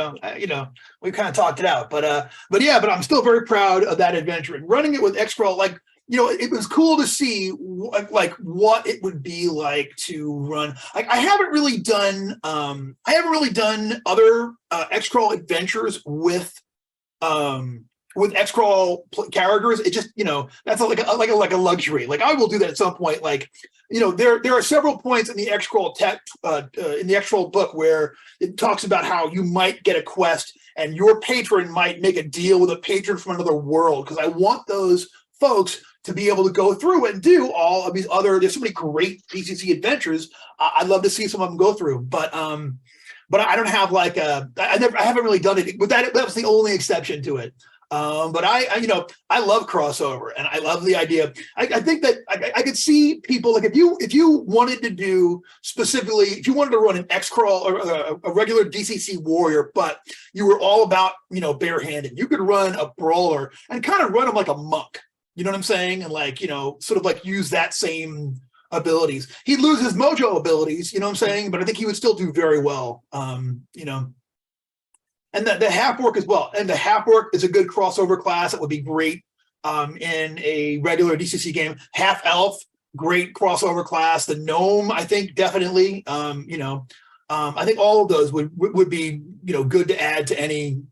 kind of talked it out, but I'm still very proud of that adventure and running it with Xcrawl. It was cool to see what it would be like to run. I haven't really done other Xcrawl adventures with Xcrawl characters. It just, that's like a luxury. Like I will do that at some point. There are several points in the Xcrawl in the Xcrawl book where it talks about how you might get a quest and your patron might make a deal with a patron from another world. Because I want those folks to be able to go through and do all of these there's so many great DCC adventures. I'd love to see some of them go through, but I don't have I haven't really done it with that. That was the only exception to it. But I love crossover, and I love the idea. I think that I could see people if you wanted to do specifically, if you wanted to run an Xcrawl or a regular DCC warrior, but you were all about barehanded, you could run a brawler and kind of run them like a monk. You know what I'm saying? And sort of use that same abilities. He'd lose his mojo abilities, you know what I'm saying? But I think he would still do very well. And the half-orc as well. And the half-orc is a good crossover class that would be great in a regular DCC game. Half-elf, great crossover class. The gnome, I think, definitely. I think all of those would be good to add to any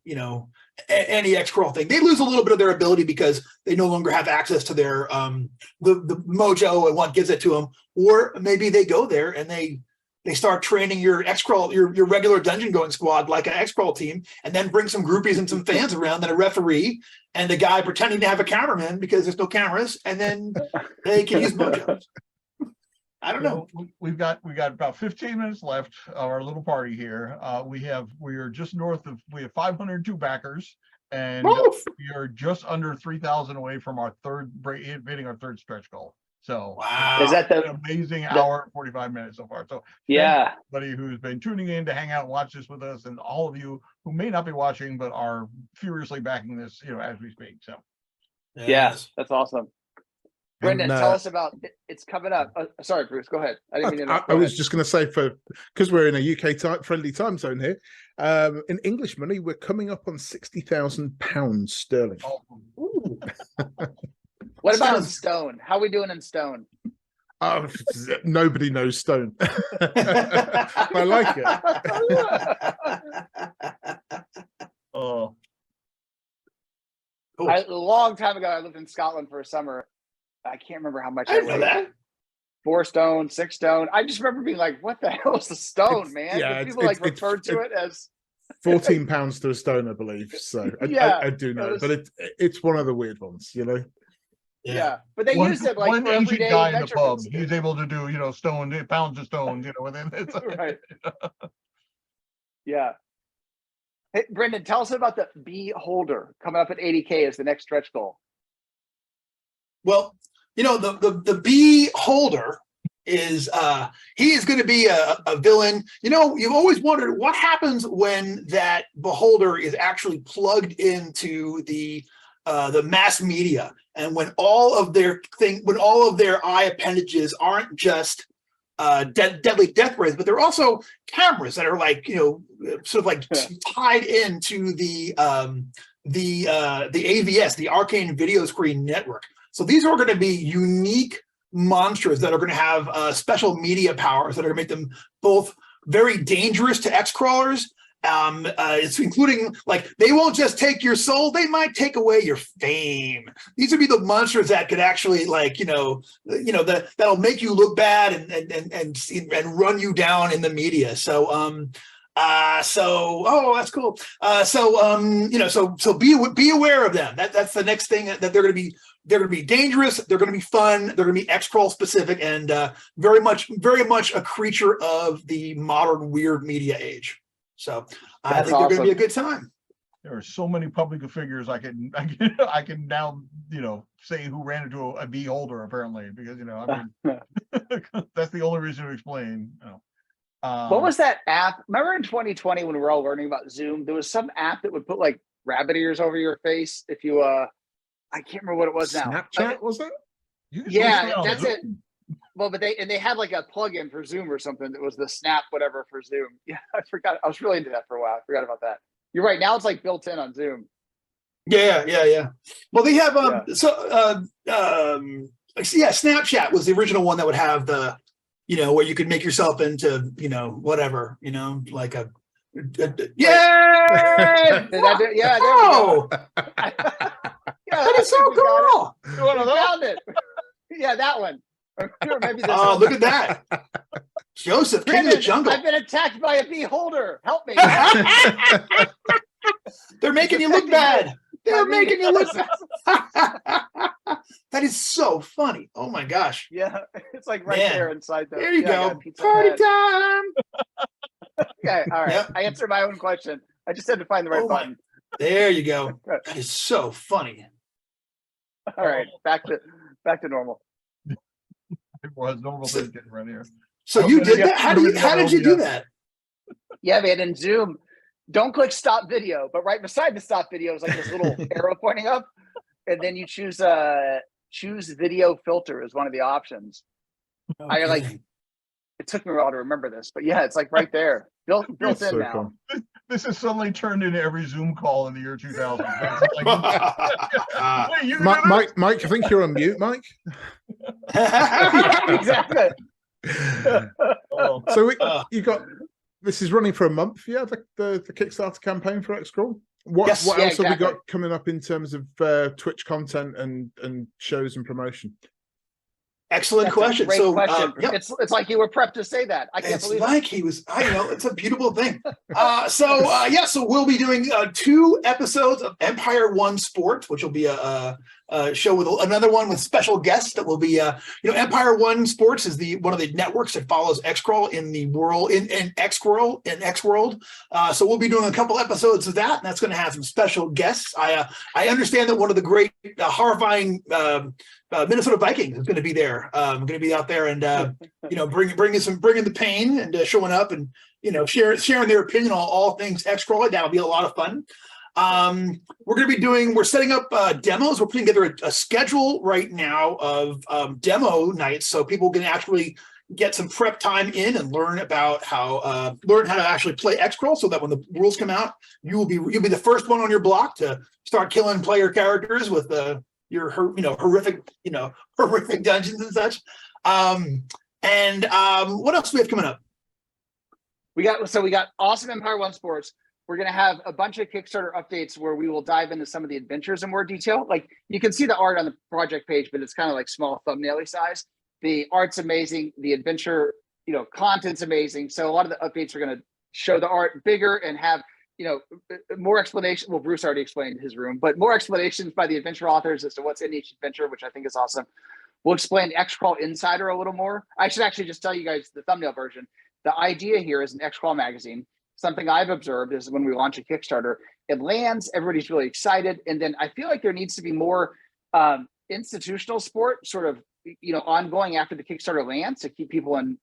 Xcrawl thing. They lose a little bit of their ability because they no longer have access to their the mojo and what gives it to them. Or maybe they go there and they start training your Xcrawl, your regular dungeon going squad like an Xcrawl team, and then bring some groupies and some fans around, and a referee and a guy pretending to have a cameraman because there's no cameras, and then they can use mojos. I don't know. We've got about 15 minutes left of our little party here. We are just north of, we have 502 backers, and we are just under 3,000 away from our hitting our third stretch goal. So wow, is that an amazing hour and 45 minutes so far? So yeah, everybody who's been tuning in to hang out and watch this with us, and all of you who may not be watching but are furiously backing this, as we speak. So yes, that's awesome. Brendan, tell us about it's coming up. Sorry, Bruce, go ahead. I didn't mean to. I was just going to say, because we're in a UK friendly time zone here, in English money, we're coming up on £60,000 sterling. Ooh. What about in stone? How are we doing in stone? Oh, nobody knows stone. I like it. Oh, cool. A long time ago, I lived in Scotland for a summer. I can't remember how much I didn't know that. 4 stone, 6 stone. I just remember being like, "What the hell is the stone, man?" Yeah, people referred to it as £14 to a stone, I believe. So I do know, but it's one of the weird ones, Yeah, but they use it like one for ancient everyday guy in the pub. measurements. He's able to do pounds of stone, within it. Right. Yeah. Hey, Brendan, tell us about the Beholder coming up at 80K as the next stretch goal. Well, the Beholder is he is going to be a villain. You've always wondered what happens when that Beholder is actually plugged into the mass media, and when all of their eye appendages aren't just deadly death rays, but they're also cameras that are tied into the AVS, the Arcane Video Screen Network. So these are going to be unique monsters that are going to have special media powers that are going to make them both very dangerous to Xcrawlers. It's including they won't just take your soul; they might take away your fame. These would be the monsters that could actually that'll make you look bad and run you down in the media. So that's cool. So be aware of them. That's the next thing that they're going to be dangerous. They're going to be fun. They're going to be Xcrawl specific and very much a creature of the modern weird media age. So I think they're going to be a good time. there are so many public figures I can now, say who ran into a beholder apparently, because, I mean, that's the only reason to explain, What was that app? Remember in 2020 when we were all learning about Zoom, there was some app that would put like rabbit ears over your face if you I can't remember what it was now. Snapchat, was it? Yeah, that's it. Well, but they had like a plugin for Zoom or something that was the Snap whatever for Zoom. Yeah, I forgot. I was really into that for a while. I forgot about that. You're right. Now it's like built in on Zoom. Yeah. Well, they have Snapchat was the original one that would have the, where you could make yourself into, whatever, like a yeah. Yeah, oh, yeah, that is so cool. We found it. Yeah, that one. Or maybe this Oh, one. look at that. Joseph, king of the Brandon, jungle. I've been attacked by a beholder. Help me. They're making you look bad. They're making you look bad. That is so funny. Oh my gosh. Yeah, it's like right Man. there inside the. There you yeah, I got go. a pizza Party head. time. Okay, all right. Yep. I answered my own question. I just had to find the right Oh my- button. There you go. That is so funny. All right, back to normal. It was normal things getting run here. So you did that? How did you do that? Yeah, man. In Zoom, don't click stop video, but right beside the stop video is like this little arrow pointing up, and then you choose video filter as one of the options. Okay. It took me a while to remember this, but yeah, it's like right there, built That's in so now. cool. This has suddenly turned into every Zoom call in the year 2000. Hey, you can do this? Mike, I think you're on mute, Mike. Exactly. Oh, So you got this is running for a month, yeah? The Kickstarter campaign for Xcrawl. What Yes. what Yeah, else have we exactly. got coming up in terms of Twitch content and shows and promotion? Excellent That's a question. great So question. yep. It's like you were prepped to say that. I can't It's believe like he was, it's a beautiful thing. So we'll be doing 2 episodes of Empire One Sports, which will be a show with another one with special guests that will be, Empire One Sports is one of the networks that follows Xcrawl in the world, in Xworld. So we'll be doing a couple episodes of that, and that's going to have some special guests. I understand that one of the great horrifying Minnesota Vikings is going to be there. Going to be out there and bringing the pain and showing up and sharing their opinion on all things Xcrawl. That'll be a lot of fun. We're setting up demos. We're putting together a schedule right now of demo nights, so people can actually get some prep time in and learn about how to actually play Xcrawl, so that when the rules come out, you'll be the first one on your block to start killing player characters with your horrific dungeons and such. What else do we have coming up? We got awesome Empire One Sports. We're going to have a bunch of Kickstarter updates where we will dive into some of the adventures in more detail. Like you can see the art on the project page, but it's kind of like small thumbnail-y size. The art's amazing. The adventure, content's amazing. So a lot of the updates are going to show the art bigger and have, more explanation. Well, Bruce already explained his room, but more explanations by the adventure authors as to what's in each adventure, which I think is awesome. We'll explain Xcrawl Insider a little more. I should actually just tell you guys the thumbnail version. The idea here is an Xcrawl magazine. Something I've observed is when we launch a Kickstarter, it lands, everybody's really excited. And then I feel like there needs to be more institutional support, sort of, ongoing after the Kickstarter lands to keep people in,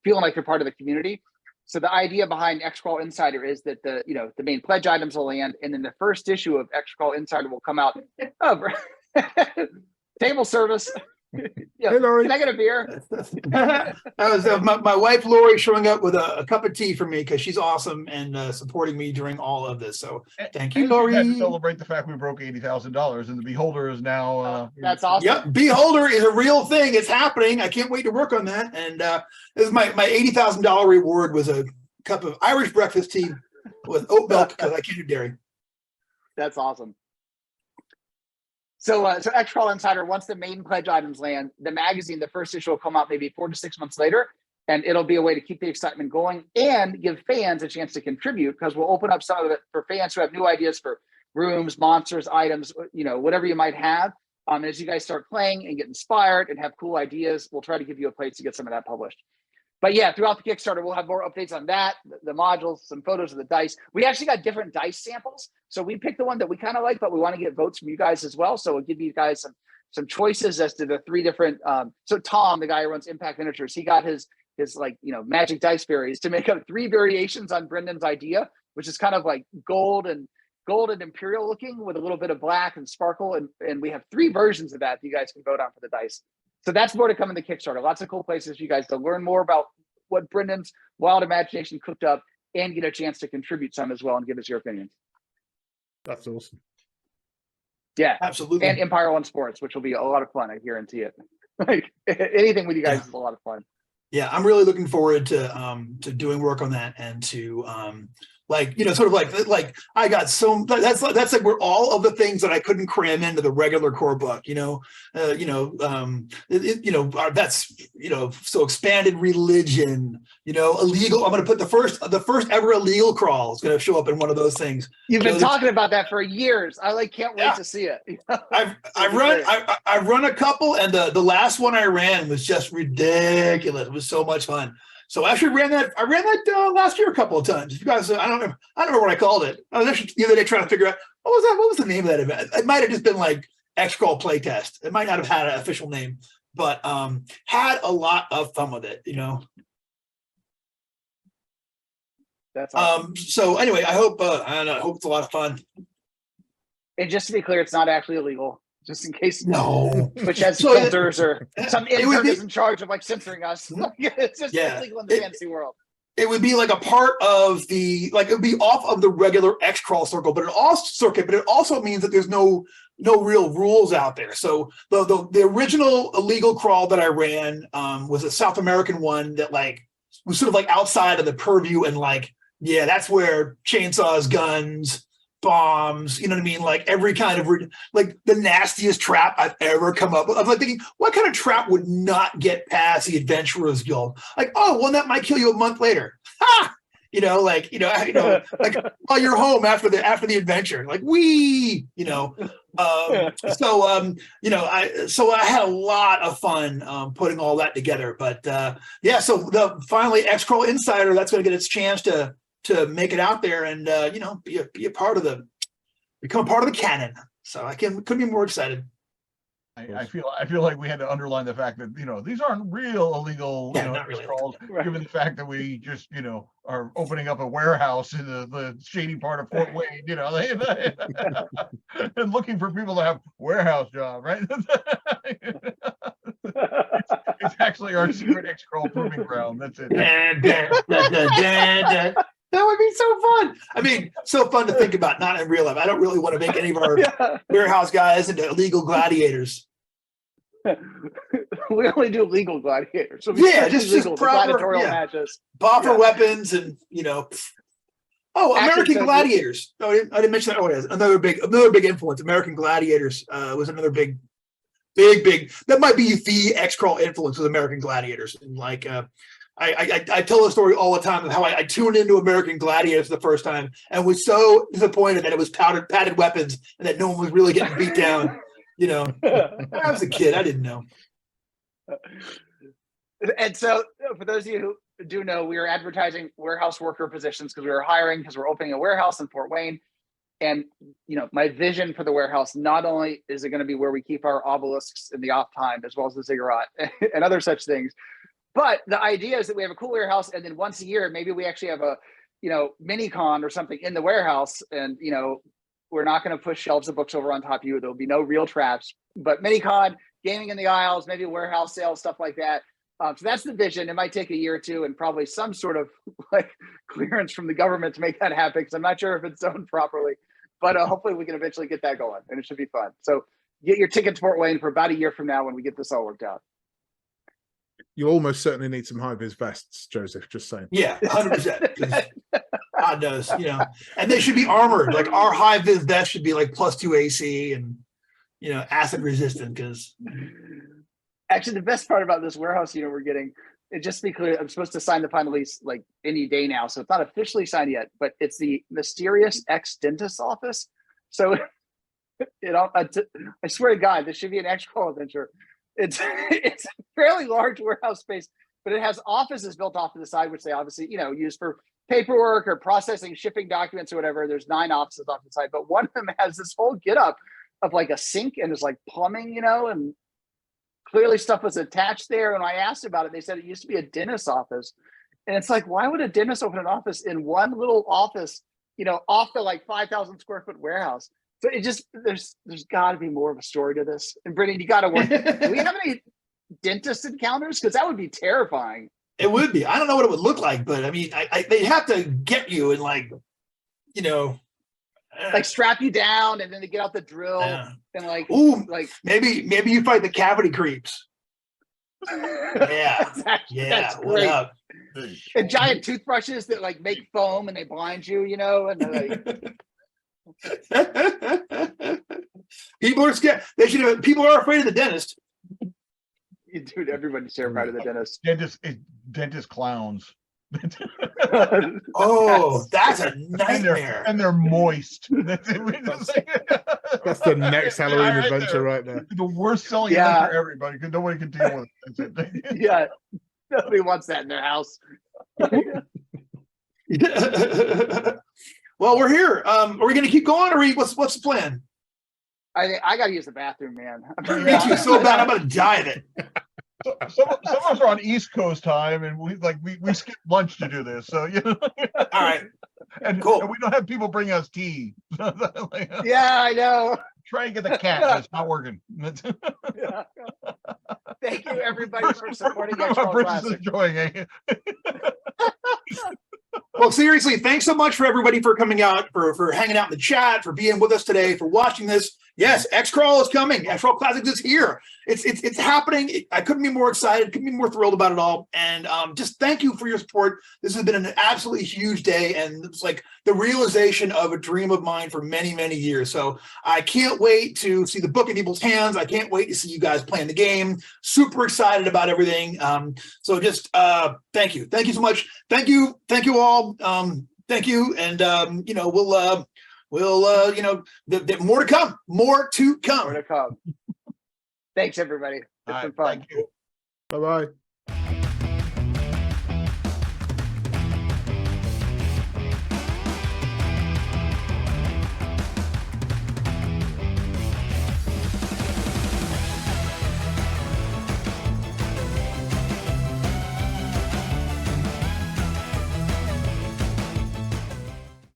feeling like they're part of the community. So the idea behind Xcrawl Insider is that the main pledge items will land, and then the first issue of Xcrawl Insider will come out. Table service. Hey, Laurie. Can I get a beer? That was my wife Lori showing up with a cup of tea for me because she's awesome and supporting me during all of this. So thank you, And you had to Lori. celebrate the fact we broke $80,000, and the beholder is now. That's awesome. Yep, Beholder is a real thing. It's happening. I can't wait to work on that. And this is my $80,000 reward was a cup of Irish breakfast tea with oat milk because I can't do dairy. That's awesome. So Xcrawl Insider, once the main pledge items land, the magazine, the first issue will come out maybe 4 to 6 months later, and it'll be a way to keep the excitement going and give fans a chance to contribute, because we'll open up some of it for fans who have new ideas for rooms, monsters, items, whatever you might have. As you guys start playing and get inspired and have cool ideas, we'll try to give you a place to get some of that published. But yeah, throughout the Kickstarter, we'll have more updates on that, the modules, some photos of the dice. We actually got different dice samples. So we picked the one that we kind of like, but we want to get votes from you guys as well. So we'll give you guys some choices as to the 3 different. So Tom, the guy who runs Impact Miniatures, he got his like, magic dice fairies to make up 3 variations on Brendan's idea, which is kind of like gold and imperial looking with a little bit of black and sparkle. And we have 3 versions of that you guys can vote on for the dice. So that's more to come in the Kickstarter. Lots of cool places for you guys to learn more about what Brendan's wild imagination cooked up and get a chance to contribute some as well and give us your opinions. That's awesome. Yeah, Absolutely. and Empire One Sports, which will be a lot of fun. I guarantee it. Like anything with you guys is a lot of fun. Yeah, I'm really looking forward to doing work on that and to sort of like I got that's like where all of the things that I couldn't cram into the regular core book, that's so expanded religion, illegal. I'm going to put the first ever illegal crawl is going to show up in one of those things. You've been talking about that for years. I can't wait to see it. I've run a couple, and the last one I ran was just ridiculous. It was so much fun. So I actually ran that. I ran that last year a couple of times. You guys, I don't remember what I called it. I was actually the other day trying to figure out what was that. What was the name of that event? It might have just been like Xcrawl Playtest. It might not have had an official name, but had a lot of fun with it. That's awesome. So anyway, I hope I hope it's a lot of fun. And just to be clear, it's not actually illegal. Just in case, No, which has So filters or some intern be- is in charge of censoring us. It's just illegal in the fantasy world. It would be like a part of it would be off of the regular Xcrawl circle, but it also means that there's no real rules out there. So the original illegal crawl that I ran was a South American one that was sort of like outside of the purview, and that's where chainsaws, guns, bombs, you know what I mean? Like every kind of the nastiest trap I've ever come up with. I'm like thinking, what kind of trap would not get past the Adventurers Guild? Like, oh, one that might kill you a month later. Ha! Like while you're home after the adventure, like so I had a lot of fun putting all that together. But so finally Xcrawl Insider, that's going to get its chance to make it out there and be a part of become part of the canon. So I couldn't be more excited. I feel like we had to underline the fact that these aren't real illegal Xcrawls, given the fact that we just are opening up a warehouse in the shady part of Fort Wayne, and looking for people to have warehouse job, right? It's actually our secret Xcrawl proving ground. That's it. That would be so fun. I mean, so fun to think about, not in real life. I don't really want to make any of our warehouse guys into illegal gladiators. We only do legal gladiators. So just legal proper gladiatorial matches. Boffer weapons and American Gladiators. Oh, I didn't mention that. Oh, it is another big influence. American Gladiators was another big. That might be the Xcrawl influence with American Gladiators. And I tell the story all the time of how I tuned into American Gladiators the first time and was so disappointed that it was padded weapons and that no one was really getting beat down. I was a kid. I didn't know. And so for those of you who do know, we are advertising warehouse worker positions because we're opening a warehouse in Fort Wayne. And, my vision for the warehouse, not only is it going to be where we keep our obelisks in the off time, as well as the ziggurat and other such things, but the idea is that we have a cool warehouse, and then once a year, maybe we actually have a, mini con or something in the warehouse. And, we're not going to push shelves of books over on top of you. There'll be no real traps, but mini con, gaming in the aisles, maybe warehouse sales, stuff like that. So that's the vision. It might take a year or two and probably some sort of clearance from the government to make that happen, because I'm not sure if it's zoned properly, but hopefully we can eventually get that going, and it should be fun. So get your ticket to Fort Wayne for about a year from now when we get this all worked out. You almost certainly need some high-vis vests, Joseph, just saying. Yeah, 100%. God knows, and they should be armored. Like our high-vis vest should be like +2 AC and, acid resistant, because... Actually, the best part about this warehouse, we're getting, just to be clear, I'm supposed to sign the final lease any day now, so it's not officially signed yet, but it's the mysterious ex-dentist office. So, I swear to God, this should be an Xcrawl adventure. It's a fairly large warehouse space but it has offices built off to the side, which they obviously, use for paperwork or processing shipping documents or whatever. There's 9 offices off the side, but one of them has this whole get up of like a sink and there's like plumbing, and clearly stuff was attached there. And I asked about it, they said it used to be a dentist's office. And it's like, why would a dentist open an office in one little office, off the like 5,000 square foot warehouse? So it just, there's got to be more of a story to this. And Brittany, you got to work. Do we have any dentist encounters? Because that would be terrifying. It would be. I don't know what it would look like, but I mean, they'd have to get you and like strap you down and then they get out the drill and maybe you fight the cavity creeps. Yeah. That's great. What up? And giant toothbrushes that like make foam and they blind you, and they're like people are scared. People are afraid of the dentist. Dude, everybody's terrified of the dentist. Dentist clowns. Oh, that's a nightmare. And they're moist. That's the next Halloween adventure right there. The worst selling event for everybody because nobody can deal with it. Yeah, nobody wants that in their house. Well, we're here. Are we going to keep going, or what's the plan? I got to use the bathroom, man. Me too, so bad. I'm going to die of it. Some of us are on East Coast time, and we skip lunch to do this. So All right, and cool. And we don't have people bring us tea. Yeah, I know. Try and get the cat. It's not working. Yeah. Thank you, everybody, for supporting Xcrawl Bruce is Classic. enjoying it. Well, seriously, thanks so much for everybody for coming out, for hanging out in the chat, for being with us today, for watching this. Yes, Xcrawl is coming. Xcrawl Classics is here. It's happening. I couldn't be more excited, couldn't be more thrilled about it all. And just thank you for your support. This has been an absolutely huge day, and it's like the realization of a dream of mine for many, many years. So I can't wait to see the book in people's hands. I can't wait to see you guys playing the game. Super excited about everything. So just thank you. Thank you so much. Thank you all. Thank you. And we'll more to come. More to come. Thanks, everybody. It's been fun. Thank you. Bye-bye.